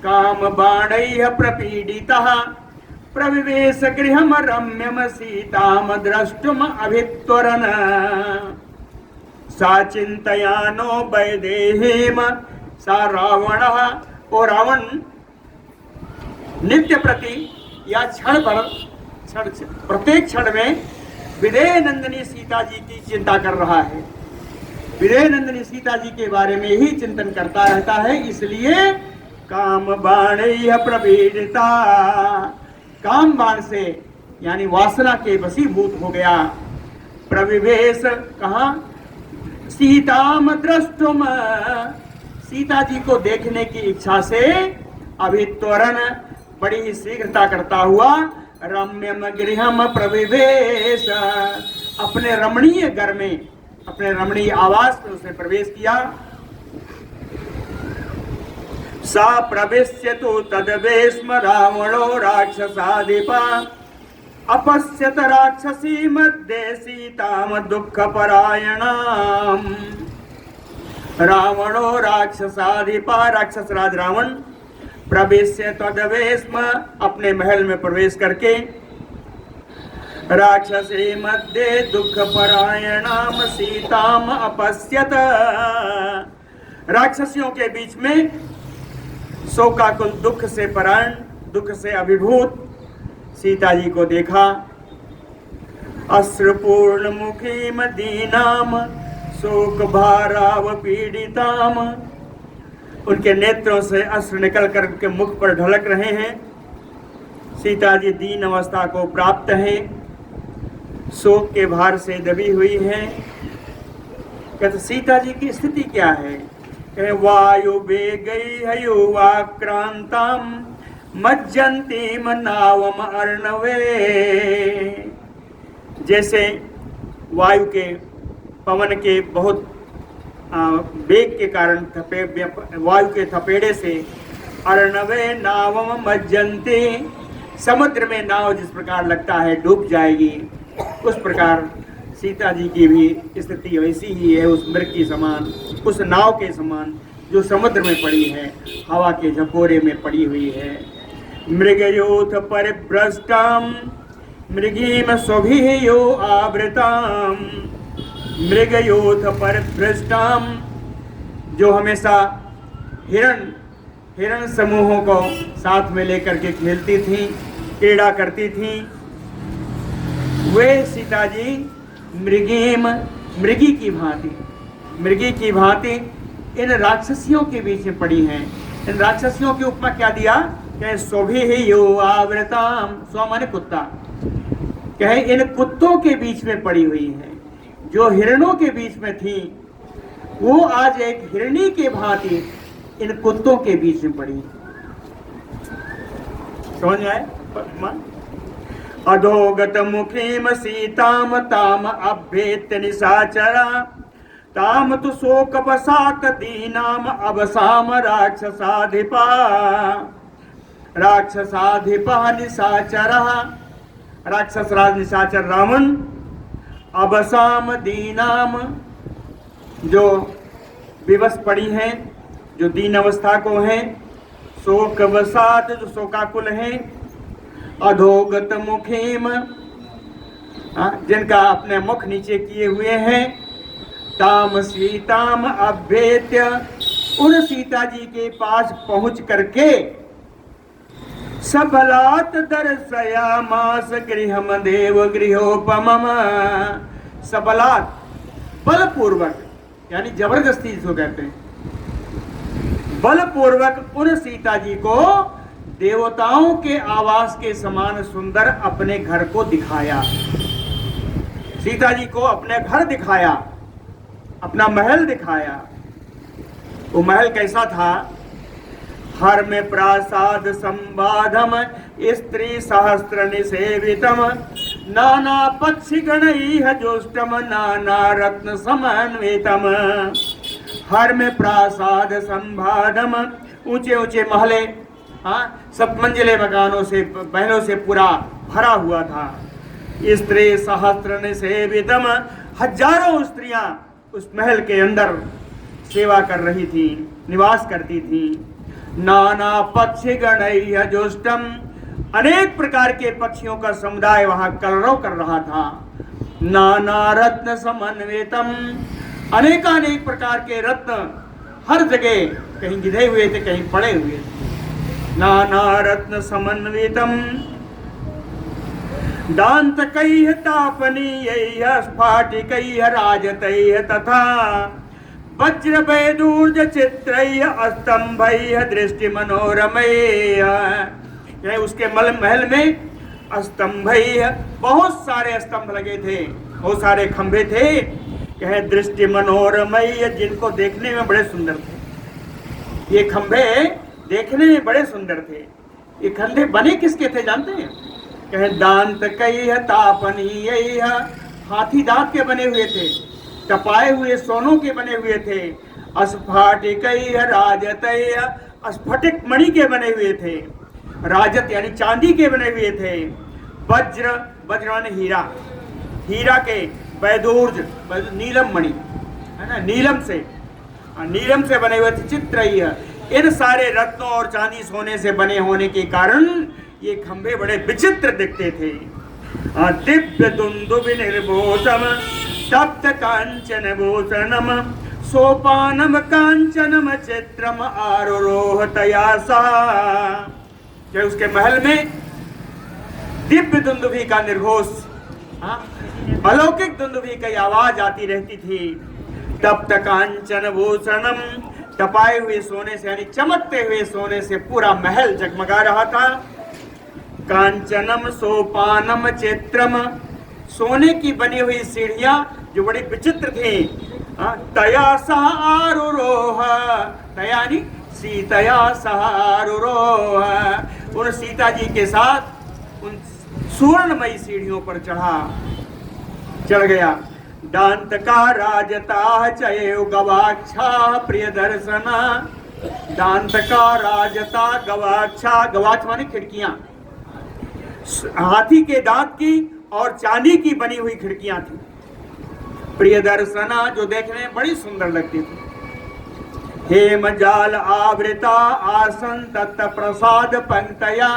काम बाणैः प्रपीडितः प्रविवेश गृहम रम्यम सीताम द्रष्टुम अभित्वरन्। सा चिंतयानो वैदेहीम, सा रावणः, ओ रावण नित्य प्रति या क्षण पर प्रत्येक क्षण में विदेह नंदिनी सीता जी की चिंता कर रहा है, विदेह नंदिनी सीता जी के बारे में ही चिंतन करता रहता है। इसलिए काम बाणैः प्रपीडिता, काम बाण से यानी वासना के वशीभूत हो गया। प्रविवेश कहा सीताम द्रष्टुम, सीता जी को देखने की इच्छा से अभित्वरन्, बड़ी ही शीघ्रता करता हुआ रम्यम गृहम प्रविवेश, अपने रमणीय घर में, अपने रमणीय आवास में उसने प्रवेश किया। सा प्रविश्यतु तद्वेश्म रावणो राक्षसाधिपा अपश्यत राक्षसी मध्ये सीताम दुःखपरायणाम्। रावणो राक्षसाधिपा, राक्षस राज रावण प्रवेश्य तद्वेश्म, अपने महल में प्रवेश करके राक्षसी मध्ये दुःखपरायणाम् सीताम अपश्यत, राक्षसियों के बीच में शोकाकुल दुख से परायण, दुख से अभिभूत सीता जी को देखा। अश्रुपूर्ण मुखीम दीनाम शोक भाराव पीड़िताम, उनके नेत्रों से अश्रु निकल कर उनके मुख पर ढलक रहे हैं। सीता जी दीन अवस्था को प्राप्त हैं, शोक के भार से दबी हुई हैं। कहते सीता जी की स्थिति क्या है? वायु वेगई हयुवाक्रांताम मज्जंतीम नावम अर्णवे, जैसे वायु के पवन के बहुत वेग के कारण वायु के थपेड़े से अर्णवे नावम मज्जंती, समुद्र में नाव जिस प्रकार लगता है डूब जाएगी, उस प्रकार सीता जी की भी स्थिति वैसी ही है, उस मृग की समान, उस नाव के समान जो समुद्र में पड़ी है, हवा के झकोरे में पड़ी हुई है। मृगयोथ परिभ्रष्टाम मृगीम स्वभियो आवृताम, मृगयोथ परिभ्रष्टाम, जो हमेशा हिरण समूहों को साथ में लेकर के खेलती थी, क्रीड़ा करती थी, वे सीता जी मृगी की भांति इन राक्षसियों के बीच में पड़ी हैं। इन राक्षसियों की उपमा क्या दिया? स्वभी ही यो आवृताम, स्व माने कुत्ता, कहे इन कुत्तों के बीच में पड़ी हुई है। जो हिरणों के बीच में थी वो आज एक हिरणी के भांति इन कुत्तों के बीच में पड़ी। समझ आए? अधोगत मुखीम सीताम ताम अभ्येत्य निशाचरा ताम तु शोक बसात दीनाम अवसाम राक्षसाधिपा निशाचरा। राक्षस राज निशाचर रावण अबसाम दीनाम, जो विवश पड़ी हैं, जो दीन अवस्था को हैं, शोक वसात, जो शोकाकुल हैं, अधोगत मुखीम, जिनका अपने मुख नीचे किए हुए हैं, ताम सीताम अभ्येत्य, उन सीता जी के पास पहुंच करके सबलात दर्शयामास गृहम देव गृहोपमम। सबलात बलपूर्वक, यानी जबरदस्ती इसको कहते हैं, बलपूर्वक उन सीता जी को देवताओं के आवास के समान सुंदर अपने घर को दिखाया। सीता जी को अपने घर दिखाया, अपना महल दिखाया। वो महल कैसा था? हर में प्रासाद संबाधम स्त्री सहस्त्र निसेवितम नाना पक्षी गणैः जोष्टम नाना रत्न समन्वितम। हर में प्रासाद संबाधम, ऊंचे ऊंचे महले, सब मंजिले मकानों से, महलों से पूरा भरा हुआ था। स्त्री सहस्त्र निसेवितम, हजारों स्त्रियां उस महल के अंदर सेवा कर रही थी, निवास करती थी। नाना पक्षी गणैः जोष्टम, अनेक प्रकार के पक्षियों का समुदाय वहां कलरव कर रहा था। नाना रत्न समन्वितम, अनेकानेक प्रकार के रत्न हर जगह, कहीं गिरे हुए थे, कहीं पड़े हुए थे। नाना रत्न समन्वितम दान्तकैः तापनीयैः स्फाटिकैः राजतैः तथा वज्र वैदूर्ज चित्रैः स्तंभैः दृष्टि मनोरमैः। उसके महल में स्तंभैः, बहुत सारे स्तंभ लगे थे, बहुत सारे खंभे थे। यह दृष्टि मनोरमैः, जिनको देखने में बड़े सुंदर थे। ये खंभे देखने में बड़े सुंदर थे। ये खंभे बने किसके थे जानते हैं? कहे दान्तकैः तापनीयैः, हाथी दांत के बने हुए थे, तपाए हुए सोनों के बने हुए थे। स्फाटिकैः राजतैः, स्फटिक मणि के बने हुए थे। राजत यानी चांदी के बने हुए थे। वज्र, वज्र माने हीरा, हीरा के, वैदूर्ज नीलम मणि है ना, नीलम से बने हुए थे। चित्रैः, इन सारे रत्नों और चांदी सोने से बने होने के कारण ये खंभे बड़े विचित्र दिखते थे। दिव्य दुंदुभि निर्भूषम तप्त कांचन भूषणम सोपानम कांचनम चित्रम आरोह तयासा। जो उसके महल में दिव्य दुंदुभि का निर्घोष, अलौकिक दुंदुभि की आवाज आती रहती थी। तप्त कांचन भूषणम, तपाए हुए सोने से यानी चमकते हुए सोने से पूरा महल जगमगा रहा था। कांचनम सोपानम चित्रम, सोने की बनी हुई सीढ़ियां जो बड़ी विचित्र थी। तया सह आरुरोह, तयानी सीतया सह आरुरोह, उन सीता जी के साथ उन सुवर्णमयी सीढ़ियों पर चढ़ गया। दांत का राजता चयो गवाक्षा प्रिय दर्शना। दांत का राजता गवाक्षा, गवाक्ष माने खिड़कियां, हाथी के दांत की और चांदी की बनी हुई खिड़कियां थी। प्रिय दर्शना, जो देखने में बड़ी सुंदर लगती थी। हेम जाल आवृता आसन तत् प्रसाद पंक्तया,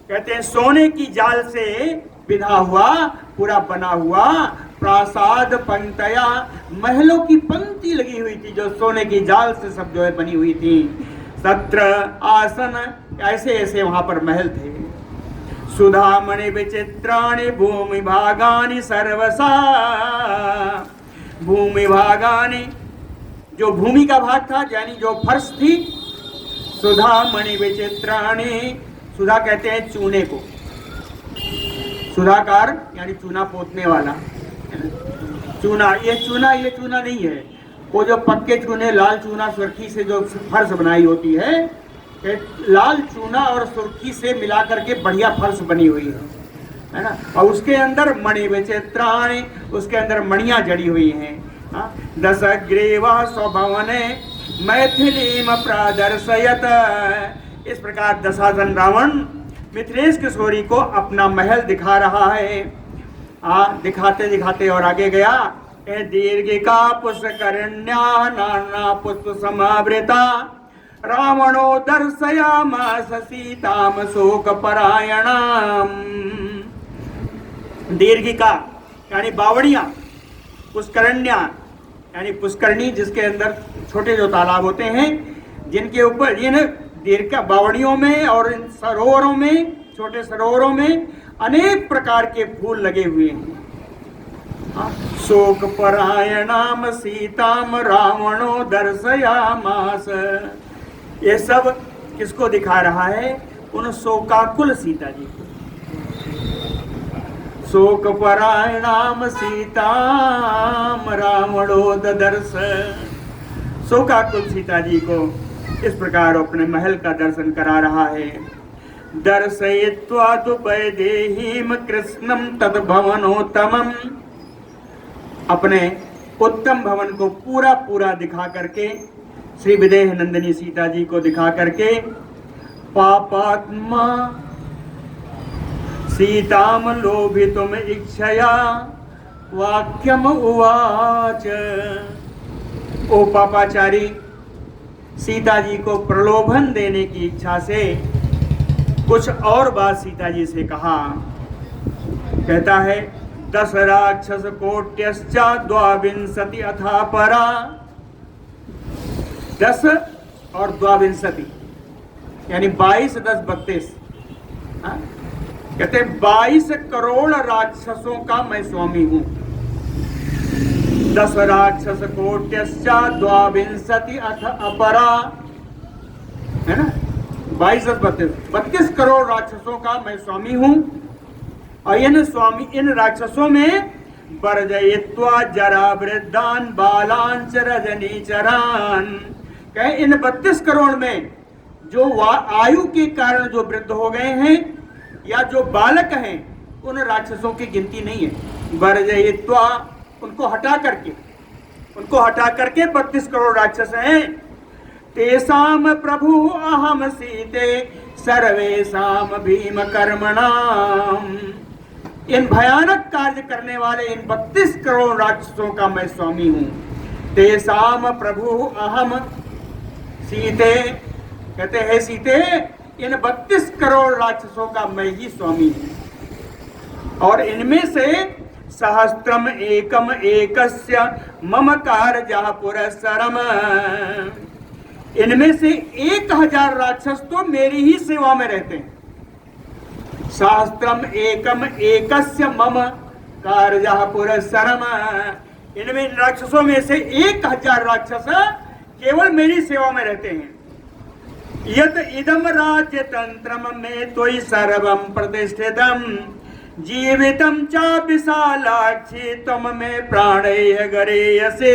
कहते हैं सोने की जाल से बिधा हुआ, पूरा बना हुआ प्रासाद पंक्तया, महलों की पंक्ति लगी हुई थी जो सोने की जाल से सब जो है बनी हुई थी। सत्र आसन, ऐसे ऐसे वहां पर महल थे। सुधामणि विचित्राणि भूमि भागानि सर्वसा, भूमि भागानि, जो भूमि का भाग था यानी जो फर्श थी। सुधामणि विचित्राणि, सुधा कहते हैं चूने को, सुधाकार यानी चूना पोतने वाला। चूना ये चूना नहीं है, वो जो पक्के चूने लाल चूना सुर्खी से जो फर्श बनाई होती है, लाल चूना और सुर्खी से मिला करके बढ़िया फर्श बनी हुई है ना। और उसके अंदर मणि विचित्राणि, उसके अंदर मणियां जड़ी हुई हैं। दशग्रीवा स्वभवने मैथिलीम प्रदर्शयत। इस प्रकार दशासन रावण मिथिलेश किशोरी को अपना महल दिखा रहा है। दिखाते दिखाते और आगे गया। दीर्घिका पुष्करण्या नाना पुष्प समावृता रावणो दर्शयामास सीताम शोक परायणाम। दीर्घिका यानी बावड़ियां, पुष्करण्या यानी पुष्करणी जिसके अंदर छोटे जो तालाब होते हैं, जिनके ऊपर इन दीर्घ बावड़ियों में और इन सरोवरों में, छोटे सरोवरों में अनेक प्रकार के फूल लगे हुए हैं। शोक परायणाम सीताम रावणो दर्शयामास। ये सब किसको दिखा रहा है? उन शोकाकुल सीता जी को। शोक परायणाम सीताम रावणो ददर्श। शोकाकुल सीता जी को इस प्रकार अपने महल का दर्शन करा रहा है। दर्शयित्वा तु वैदेहीम कृष्णम तद भवनोत्तमम। अपने उत्तम भवन को पूरा पूरा दिखा करके, श्री विदेह नंदिनी सीता जी को दिखा करके, पापात्मा सीताम लोभितुम इच्छया वाक्यम उवाच। ओ पापाचारी, सीता जी को प्रलोभन देने की इच्छा से कुछ और बात सीता जी से कहा। कहता है 10 राक्षस कोट्यश्चा द्वाविंशति अथा परा। 10 और द्वाविंशति यानी 22 10 32। कहते 22 करोड़ राक्षसों का मैं स्वामी हूं। 10 राक्षस कोट्यश्चा द्वाविंशति अथ अपरा, है ना। 22 10 32 करोड़ राक्षसों का मैं स्वामी हूं। और इन राक्षसों में बरजयित्वा जरा वृद्धान बालांच रजनीचरान। कहे इन 32 करोड़ में जो आयु के कारण जो वृद्ध हो गए हैं या जो बालक हैं, उन राक्षसों की गिनती नहीं है। बरजयित्वा उनको हटा करके 32 करोड़ राक्षस हैं। तेसाम प्रभु अहम सीते सर्वेसाम भीम कर्मणाम। इन भयानक कार्य करने वाले इन 32 करोड़ राक्षसों का मैं स्वामी हूं। तेसाम प्रभु अहम सीते। कहते हैं सीते, इन 32 करोड़ राक्षसों का मैं ही स्वामी हूं। और इनमें से सहस्त्रम एकम एकस्य मम कारजः पुरस्सरम। इनमें से 1000 राक्षस तो मेरी ही सेवा में रहते हैं। सहस्त्रम एकम एकस्य मम कारजः पुरस्सरम। इनमें इन राक्षसों में से 1000 राक्षस केवल मेरी सेवा में रहते हैं। यत इदम राज्य तंत्रम में त्वयि सर्वम प्रतिष्ठितम जीवितम च विशालाक्षी तम में प्राणैः गरेयसे।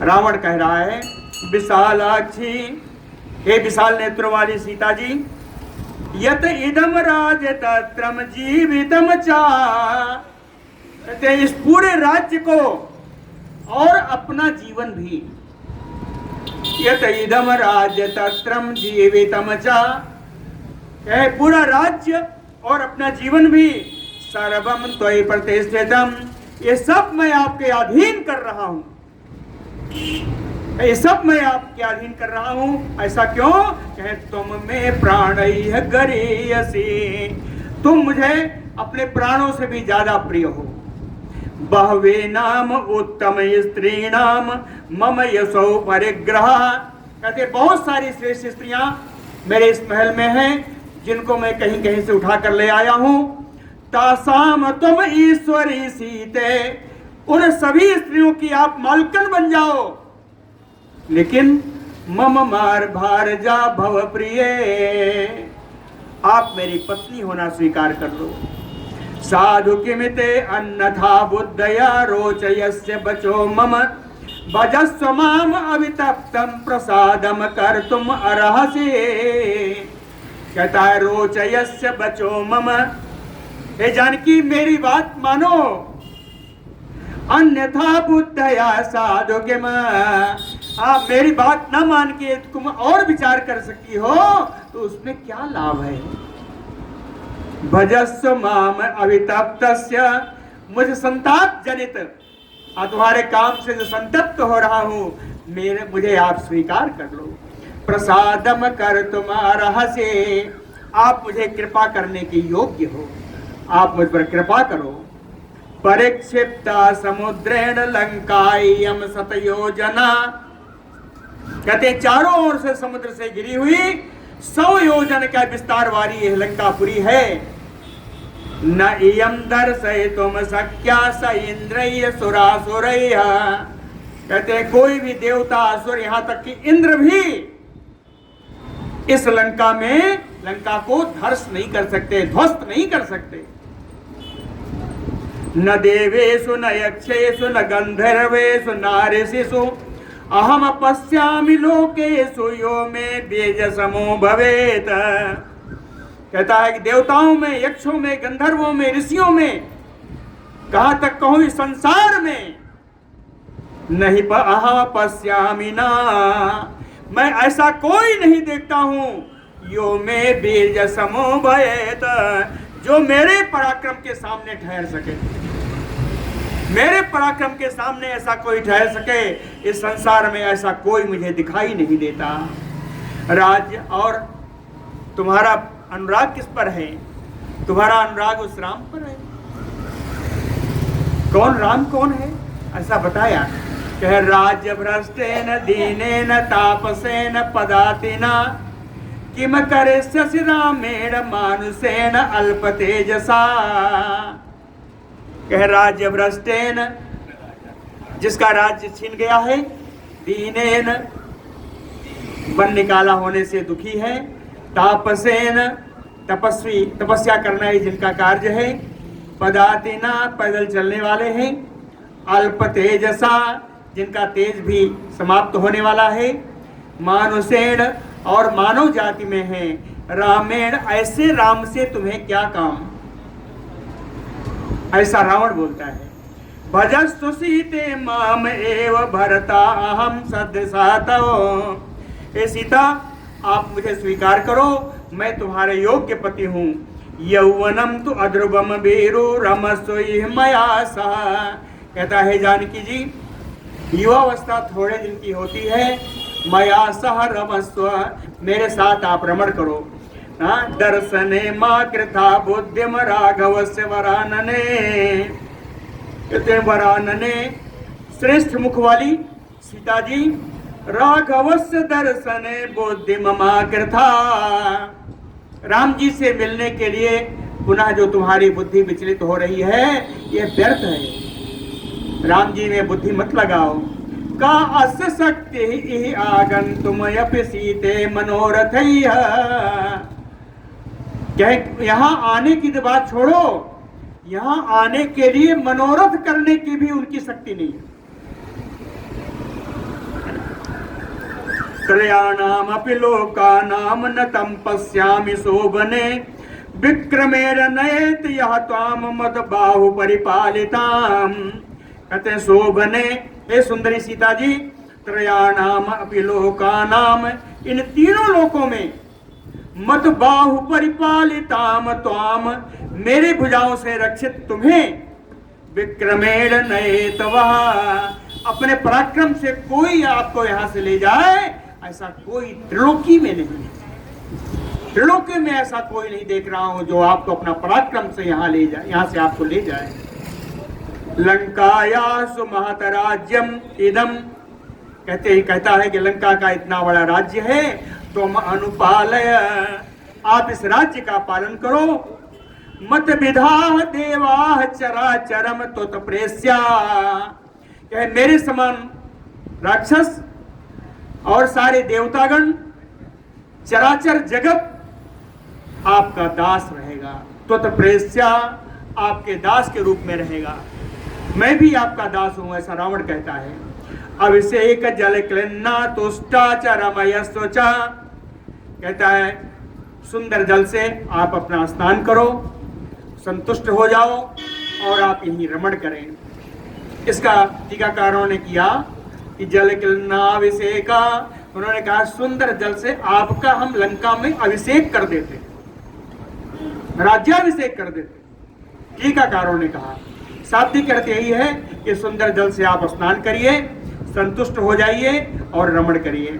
रावण कह रहा है, विशालाक्षी, हे विशाल नेत्रों वाली सीता जी, यत इदम राज्य तत्रम जीवितम च। कहते इस पूरे राज्य को और अपना जीवन भी। यत इदम राज्य तत्रम जीवितम च, पूरा राज्य और अपना जीवन भी। सर्वम त्वयि प्रतिष्ठितम, ये सब मैं आपके अधीन कर रहा हूं। ये सब मैं आपके अधीन कर रहा हूं। ऐसा क्यों? कहे तुम में प्राणैः गरेयसे। तुम मुझे अपने प्राणों से भी ज्यादा प्रिय हो। बहवे नाम उत्तम स्त्रीणाम मम यशो परिग्रह। कहते बहुत सारी श्रेष्ठ स्त्रियां मेरे इस महल में हैं, जिनको मैं कहीं कहीं से उठा कर ले आया हूं। तासाम तुम ईश्वरी सीते। उन सभी स्त्रियों की आप मालकन बन जाओ, लेकिन मम मार भार जा भव प्रिय। आप मेरी पत्नी होना स्वीकार कर लो। साधु किमिते अन्यथा बुद्धया रोचयस्य बचो मम भजस्व माम अवितप्तम प्रसादम कर्तुम अर्हसि। कहता है रोचयस्य बचो मम, हे जानकी मेरी बात मानो, अन्यथा बुद्धया साधु किम, आप मेरी बात न मान के तुम और विचार कर सकती हो तो उसमें क्या लाभ है। भजस्व माम अवितप्तस्य, मुझे संताप जनित तुम्हारे काम से जो संतप्त हो रहा हूं मुझे आप स्वीकार कर लो। प्रसादम कर तुम्हारा से, आप मुझे कृपा करने के योग्य हो, आप मुझ पर कृपा करो। परिक्षिप्ता समुद्रेण लंकायम सतयोजना, कहते चारों ओर से समुद्र से घिरी हुई 100 योजन का विस्तार वाली यह लंकापुरी है। न इयम दर्शयितुम शक्या स इंद्रिय सुरासुरैः, कहते कोई भी देवता असुर यहां तक कि इंद्र भी इस लंका को ध्वस्त नहीं कर सकते, ध्वस्त नहीं कर सकते। न देवेषु न यक्षेषु न गंधर्वेषु नारसिषु अहम पश्यामि लोकेषु यो मे बीजसमो भवेत्। कहता है कि देवताओं में, यक्षों में, गंधर्वों में, ऋषियों में, कहां तक कहूं इस संसार में, नहीं अहम पश्यामि ना, मैं ऐसा कोई नहीं देखता हूं, यो मे बीजसमो भवेत्, जो मेरे पराक्रम के सामने ठहर सके। मेरे पराक्रम के सामने ऐसा कोई ठहर सके, इस संसार में ऐसा कोई मुझे दिखाई नहीं देता। राज्य और तुम्हारा अनुराग किस पर है? तुम्हारा अनुराग उस राम पर है। कौन राम कौन है ऐसा बताया। कह राज्य भ्रष्टेन दीनेन तापसेन पदातिना किम करिष्यसि रामेण मानुषेण अल्प तेजसा। कह राज्य भ्रष्टेन, जिसका राज्य छीन गया है, दीनेन वन निकाला होने से दुखी है, तापसेन तपस्वी, तपस्या करना ही जिनका कार्य है, पदातिना पैदल चलने वाले हैं, अल्प तेजसा जिनका तेज भी समाप्त होने वाला है, मानुषेण और मानव जाति में है, रामेण ऐसे राम से तुम्हें क्या काम, ऐसा रावण बोलता है। भजस्तु सीते माम एव भरता अहम सदसातव, हे सीता आप मुझे स्वीकार करो, मैं तुम्हारे योग्य पति हूँ। यौवनम तु अध्रुवम वीरो रमस्व मया सह, कहता है जानकी जी युवावस्था थोड़े दिन की होती है, मया सह रमस्व, मेरे साथ आप रमण करो। दर्शने माँ कृथा बुद्धिम राघवस्य वरानने, कहते वरानने श्रेष्ठ मुख वाली सीता जी, राघवस्य दर्शने बुद्धिम माँ कृथा, राम जी से मिलने के लिए पुनः जो तुम्हारी बुद्धि विचलित हो रही है ये व्यर्थ है। राम जी में बुद्धि मत लगाओ। का अस्य शक्ति आगंतुम यपि सीते मनोरथैः, यहाँ आने की तो बात छोड़ो, यहाँ आने के लिए मनोरथ करने की भी उनकी शक्ति नहीं है। त्रयाणामपि लोकानां न तं पश्यामि शोभने, विक्रमेण नयेत यः त्वां मद बाहु परिपालितां। कहते शोभने, हे सुंदरी सीता जी, त्रयाणाम अपि लोकानां, इन तीनों लोकों में, मद बाहु परिपालितां त्वां, मेरी भुजाओं से रक्षित तुम्हें, विक्रमेण नयेत वः, अपने पराक्रम से कोई आपको यहां से ले जाए ऐसा कोई त्रिलोकी में नहीं, त्रिलोकी में ऐसा कोई नहीं देख रहा हूं जो आपको अपना पराक्रम से यहाँ ले जाए, यहाँ से आपको ले जाए। लंकायासु महत राज्यम इदम, कहता है कि लंका का इतना बड़ा राज्य है, तुम अनुपालय, आप इस राज्य का पालन करो। मत विधा देवा चराचरम तुत प्रेस्या, मेरे समान राक्षस और सारे देवतागण, चराचर जगत आपका दास रहेगा, त्वत्प्रेष्या, आपके दास के रूप में रहेगा, मैं भी आपका दास हूं, ऐसा रावण कहता है। अभिषेक जल क्लिन्ना तुष्टा च रमयस्वचा, कहता है सुंदर जल से आप अपना स्नान करो, संतुष्ट हो जाओ और आप यहीं रमण करें। इसका टीकाकारों ने किया कि जल क्लिन्नाभिषेका, उन्होंने कहा सुंदर जल से आपका हम लंका में अभिषेक कर देते, राज्याभिषेक कर देते। टीकाकारों ने कहा शाब्दिक अर्थ यही है कि सुंदर जल से आप स्नान करिए, संतुष्ट हो जाइए और रमण करिए।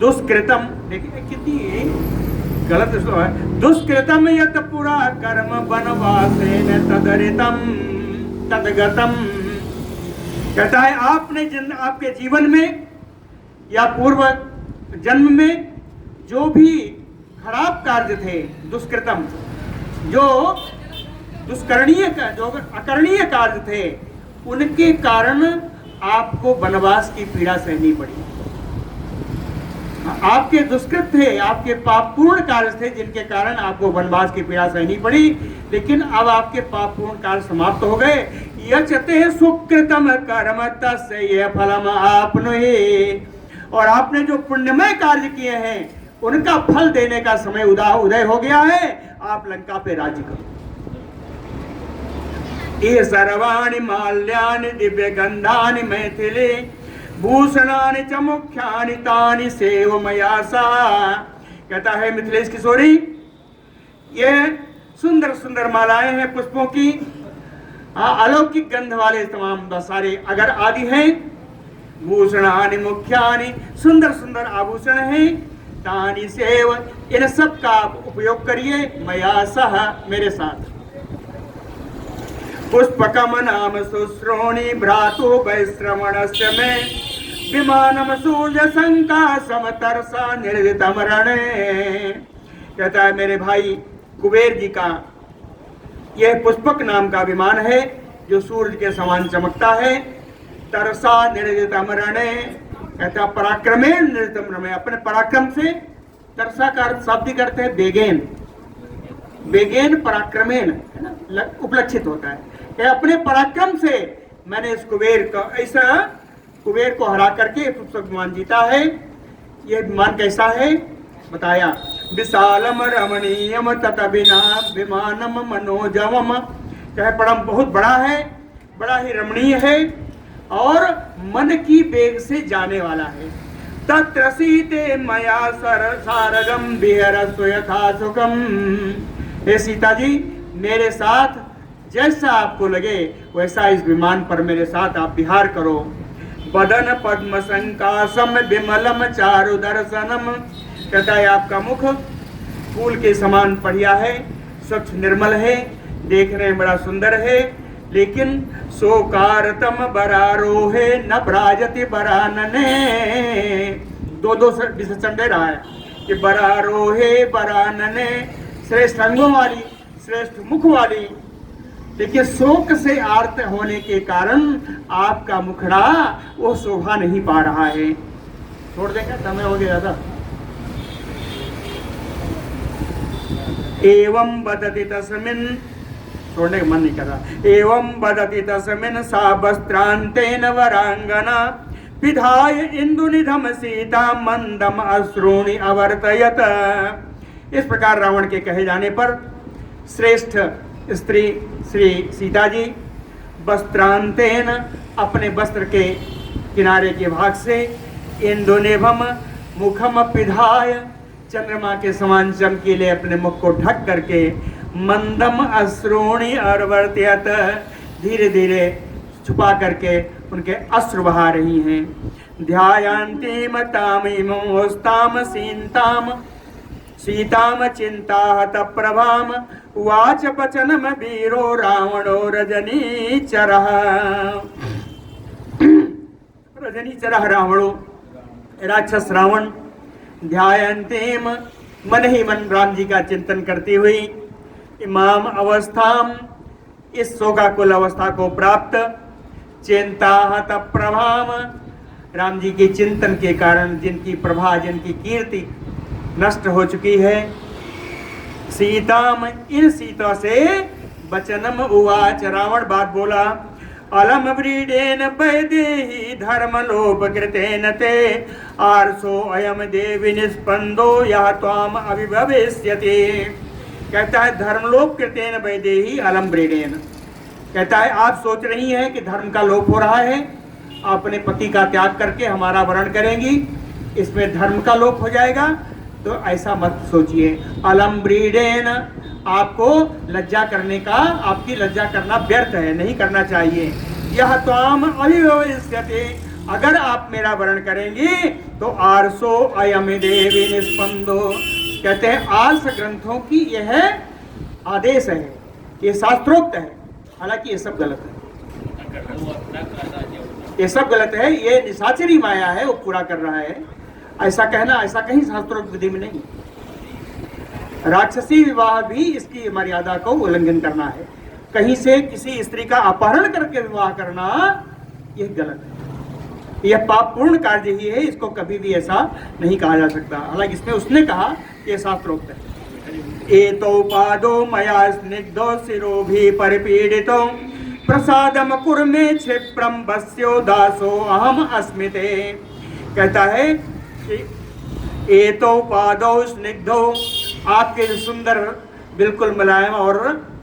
दुष्कृतम, देखिए कितनी गलत है, दुष्कृतम यत पुरा कर्म वनवासेन तदरितम तदगतम, कहता है आपके जीवन में या पूर्व जन्म में जो भी खराब कार्य थे, दुष्कृतम, जो दुष्करणीय, जो अकरणीय कार्य थे, उनके कारण आपको वनवास की पीड़ा सहनी पड़ी। आपके दुष्कृत थे, आपके पापपूर्ण कार्य थे जिनके कारण आपको वनवास की पीड़ा सहनी पड़ी, लेकिन अब आपके पापपूर्ण कार्य समाप्त हो गए। यचते सुकृतम कर्म तस्य फलम आपनुहि, और आपने जो पुण्यमय कार्य किए हैं उनका फल देने का समय उदय हो गया है, आप लंका पे राज्य करो। ये सर्वाणि माल्यानि दिव्य गंधानि मैथिली भूषणानि च मुख्यानि तानि सेव मया सा, कहता है मिथिलेश किशोरी, ये सुंदर सुंदर मालाएं हैं पुष्पों की, अलौकिक गंध वाले तमाम सारे अगर आदि हैं, भूषणानि मुख्यानि, सुंदर सुंदर आभूषण हैं, तानि सेव, इन सब का आप उपयोग करिए, मया सह, मेरे साथ। पुष्पकम नाम शुश्रोणि भ्रातु वैश्रवणस्य मे विमानम सूर्य संकाशम तरसा निर्जितम रणे, कहता है मेरे भाई कुबेर जी का यह पुष्पक नाम का विमान है जो सूर्य के समान चमकता है। तरसा निर्जितम रणे, कहता पराक्रमेण निर्जितम रणे, अपने पराक्रम से, तरसा का अर्थ शाब्दिक करते हैं बेगेन, बेगेन पराक्रमेण उपलक्षित होता है कि अपने पराक्रम से मैंने इस कुबेर का, ऐसा कुबेर को हरा करके पुष्पक विमान जीता है। यह विमान कैसा है बताया, विशालम रमणीयम तत विमानम मनोजवम, चाहे परम बहुत बड़ा है, बड़ा ही रमणीय है और मन की वेग से जाने वाला है। तत्र सीते मया सारगम विहरस्व यथा सुखम, हे सीता जी मेरे साथ जैसा आपको लगे वैसा इस विमान पर मेरे साथ आप विहार करो। बदन पद्म संकासम विमलम चारु दर्शनम, कहता है आपका मुख फूल के समान बढ़िया है, स्वच्छ निर्मल है, देखने में बड़ा सुंदर है, लेकिन सोकारतम बरारोहे न प्राजति बरानने, दो विशेषण दे रहा है कि बरारोहे बरानने, श्रेष्ठ अंगों वाली, श्रेष्ठ मुख वाली, देखिए शोक से आर्त होने के कारण आपका मुखड़ा वो शोभा नहीं पा रहा है। छोड़ देंगे, समय हो गया था। एवं बदति तस्मिन्, छोड़ने का मन नहीं कर रहा। एवं बदति तस्मिन् सा वस्त्रांतेन वरांगना विधाय इंदुनिधम सीता मंदम अश्रूणि अवर्तयत, इस प्रकार रावण के कहे जाने पर श्रेष्ठ स्त्री श्री सीता जी वस्त्रांतेन, अपने वस्त्र के किनारे के भाग से, इंदुनिभम मुखम पिधाय, चंद्रमा के समान चमकीले अपने मुख को ढक करके, मंदम अश्रूणि अवर्तयत, धीरे धीरे छुपा करके उनके अश्रु बहा रही हैं। ध्यायन्तीम तामिमोस्ताम सीताम सीताम चिंताहत प्रभाम वाच वचनम वीरो रावणो रजनीचरः, रजनीचरः रावणो, राक्षस रावण, ध्यायन्तीम, मन ही मन राम जी का चिंतन करती हुई, इमाम अवस्थाम, इस शोकाकुल अवस्था को प्राप्त, चिंताहत प्रभाम, राम जी के चिंतन के कारण जिनकी प्रभा, जिनकी कीर्ति नष्ट हो चुकी है, सीताम, इन सीता से वचनम उवाच, रावण बात बोला। अलम व्रीडेन वैदेही धर्मलोप कृतेन ते आर्षो अयम देवी निस्पंदो यह त्वाम अभिभविष्यति। कहता है धर्मलोप कृतेन वैदेही अलम व्रीडेन, कहता है आप सोच रही हैं कि धर्म का लोप हो रहा है, अपने पति का त्याग करके हमारा वरण करेंगी, इसमें धर्म का लोप हो जाएगा, तो ऐसा मत सोचिए। अलम व्रीडेन, आपको लज्जा करने का, आपकी लज्जा करना व्यर्थ है, नहीं करना चाहिए। यह त्वाम अभिभविष्यति, अगर आप मेरा वरण करेंगी तो आर्षो अयम देवी निस्पंदो, कहते हैं आर्ष ग्रंथों की यह आदेश है, ये शास्त्रोक्त है, हालांकि ये सब गलत है, ये सब गलत है, ये निशाचरी माया है, वो पूरा कर रहा है। ऐसा कहना, ऐसा कहीं शास्त्रोक्त विधि में नहीं। राक्षसी विवाह भी इसकी मर्यादा को उल्लंघन करना है, कहीं से किसी स्त्री का अपहरण करके विवाह करना यह गलत है, यह पापपूर्ण कार्य ही है, इसको कभी भी ऐसा नहीं कहा जा सकता। हालांकि इसमें उसने कहा यह शास्त्रोक्त है। एतो पादो मया स्निग्धो शिरो भी परिपीडितो प्रसादम कुर्मे क्षिप्रम वस्यो दासो अहम अस्मिते। कहता है कि एतो पादो स्निग्धो, आपके सुंदर बिल्कुल मुलायम और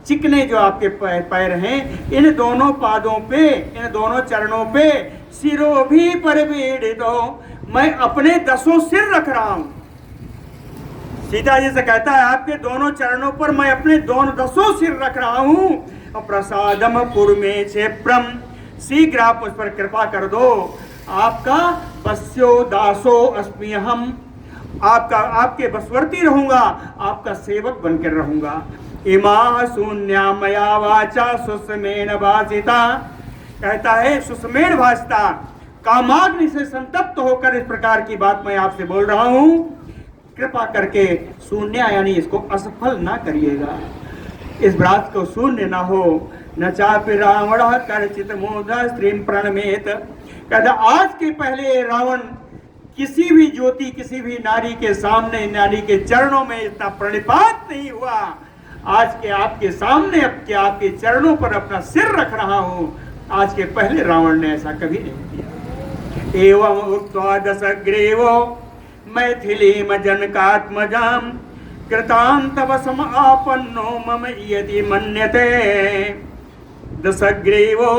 चिकने जो आपके पैर हैं, इन दोनों पादों पे, इन दोनों चरणों पे सिरो भी परिपीडितो, मैं अपने 10 सिर रख रहा हूं। सीता जी से कहता है आपके दोनों चरणों पर मैं अपने दोनों 10 सिर रख रहा हूं। और प्रसादम कुर्मे क्षिप्रम, शीघ्र आप उस पर कृपा कर दो, आपका वस्यो दासो अस्मि अहम, आपका, आपके बसवर्ती रहूंगा, आपका सेवक बनकर रहूंगा। इमा शून्या मया वाचा सुस्मेण भाषिता, कहता है सुस्मेण भाषिता, कामाग्नि से संतप्त होकर इस प्रकार की बात मैं आपसे बोल रहा हूं, कृपा करके शून्य यानी इसको असफल ना करिएगा, इस बात को शून्य ना हो। न चापि रावण कर्चित मोदा स्त्री प्रणमेत, कहता आज के पहले रावण किसी भी ज्योति, किसी भी नारी के सामने, नारी के चरणों में इतना प्रणिपात नहीं हुआ, आज के आपके सामने, अब के आपके चरणों पर अपना सिर रख रहा हूं, आज के पहले रावण ने ऐसा कभी नहीं किया। एवं उक्त्वा दशग्रीवो मैथिलीम जनकात्मजाम कृतांतवसम आपन्नो मम यदि मन्यते। दशग्रीवो,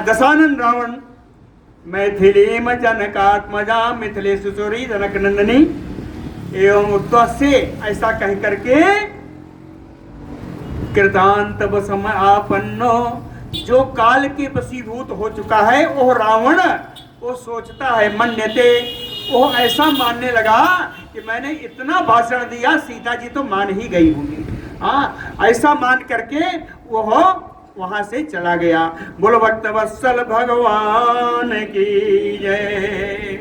दशानन रावण, मैथिलीम जनकात्मजा, मिथिले सुसुरी जनक नंदनी, एवं उक्त्वा से, ऐसा कह करके कृतांत वसम आपन्नो, जो काल के वशीभूत हो चुका है वो रावण, वो सोचता है मन्यते, वो ऐसा मानने लगा कि मैंने इतना भाषण दिया, सीता जी तो मान ही गई होंगी, हाँ, ऐसा मान करके वो वहां से चला गया। बोलो भक्त वत्सल भगवान की जय।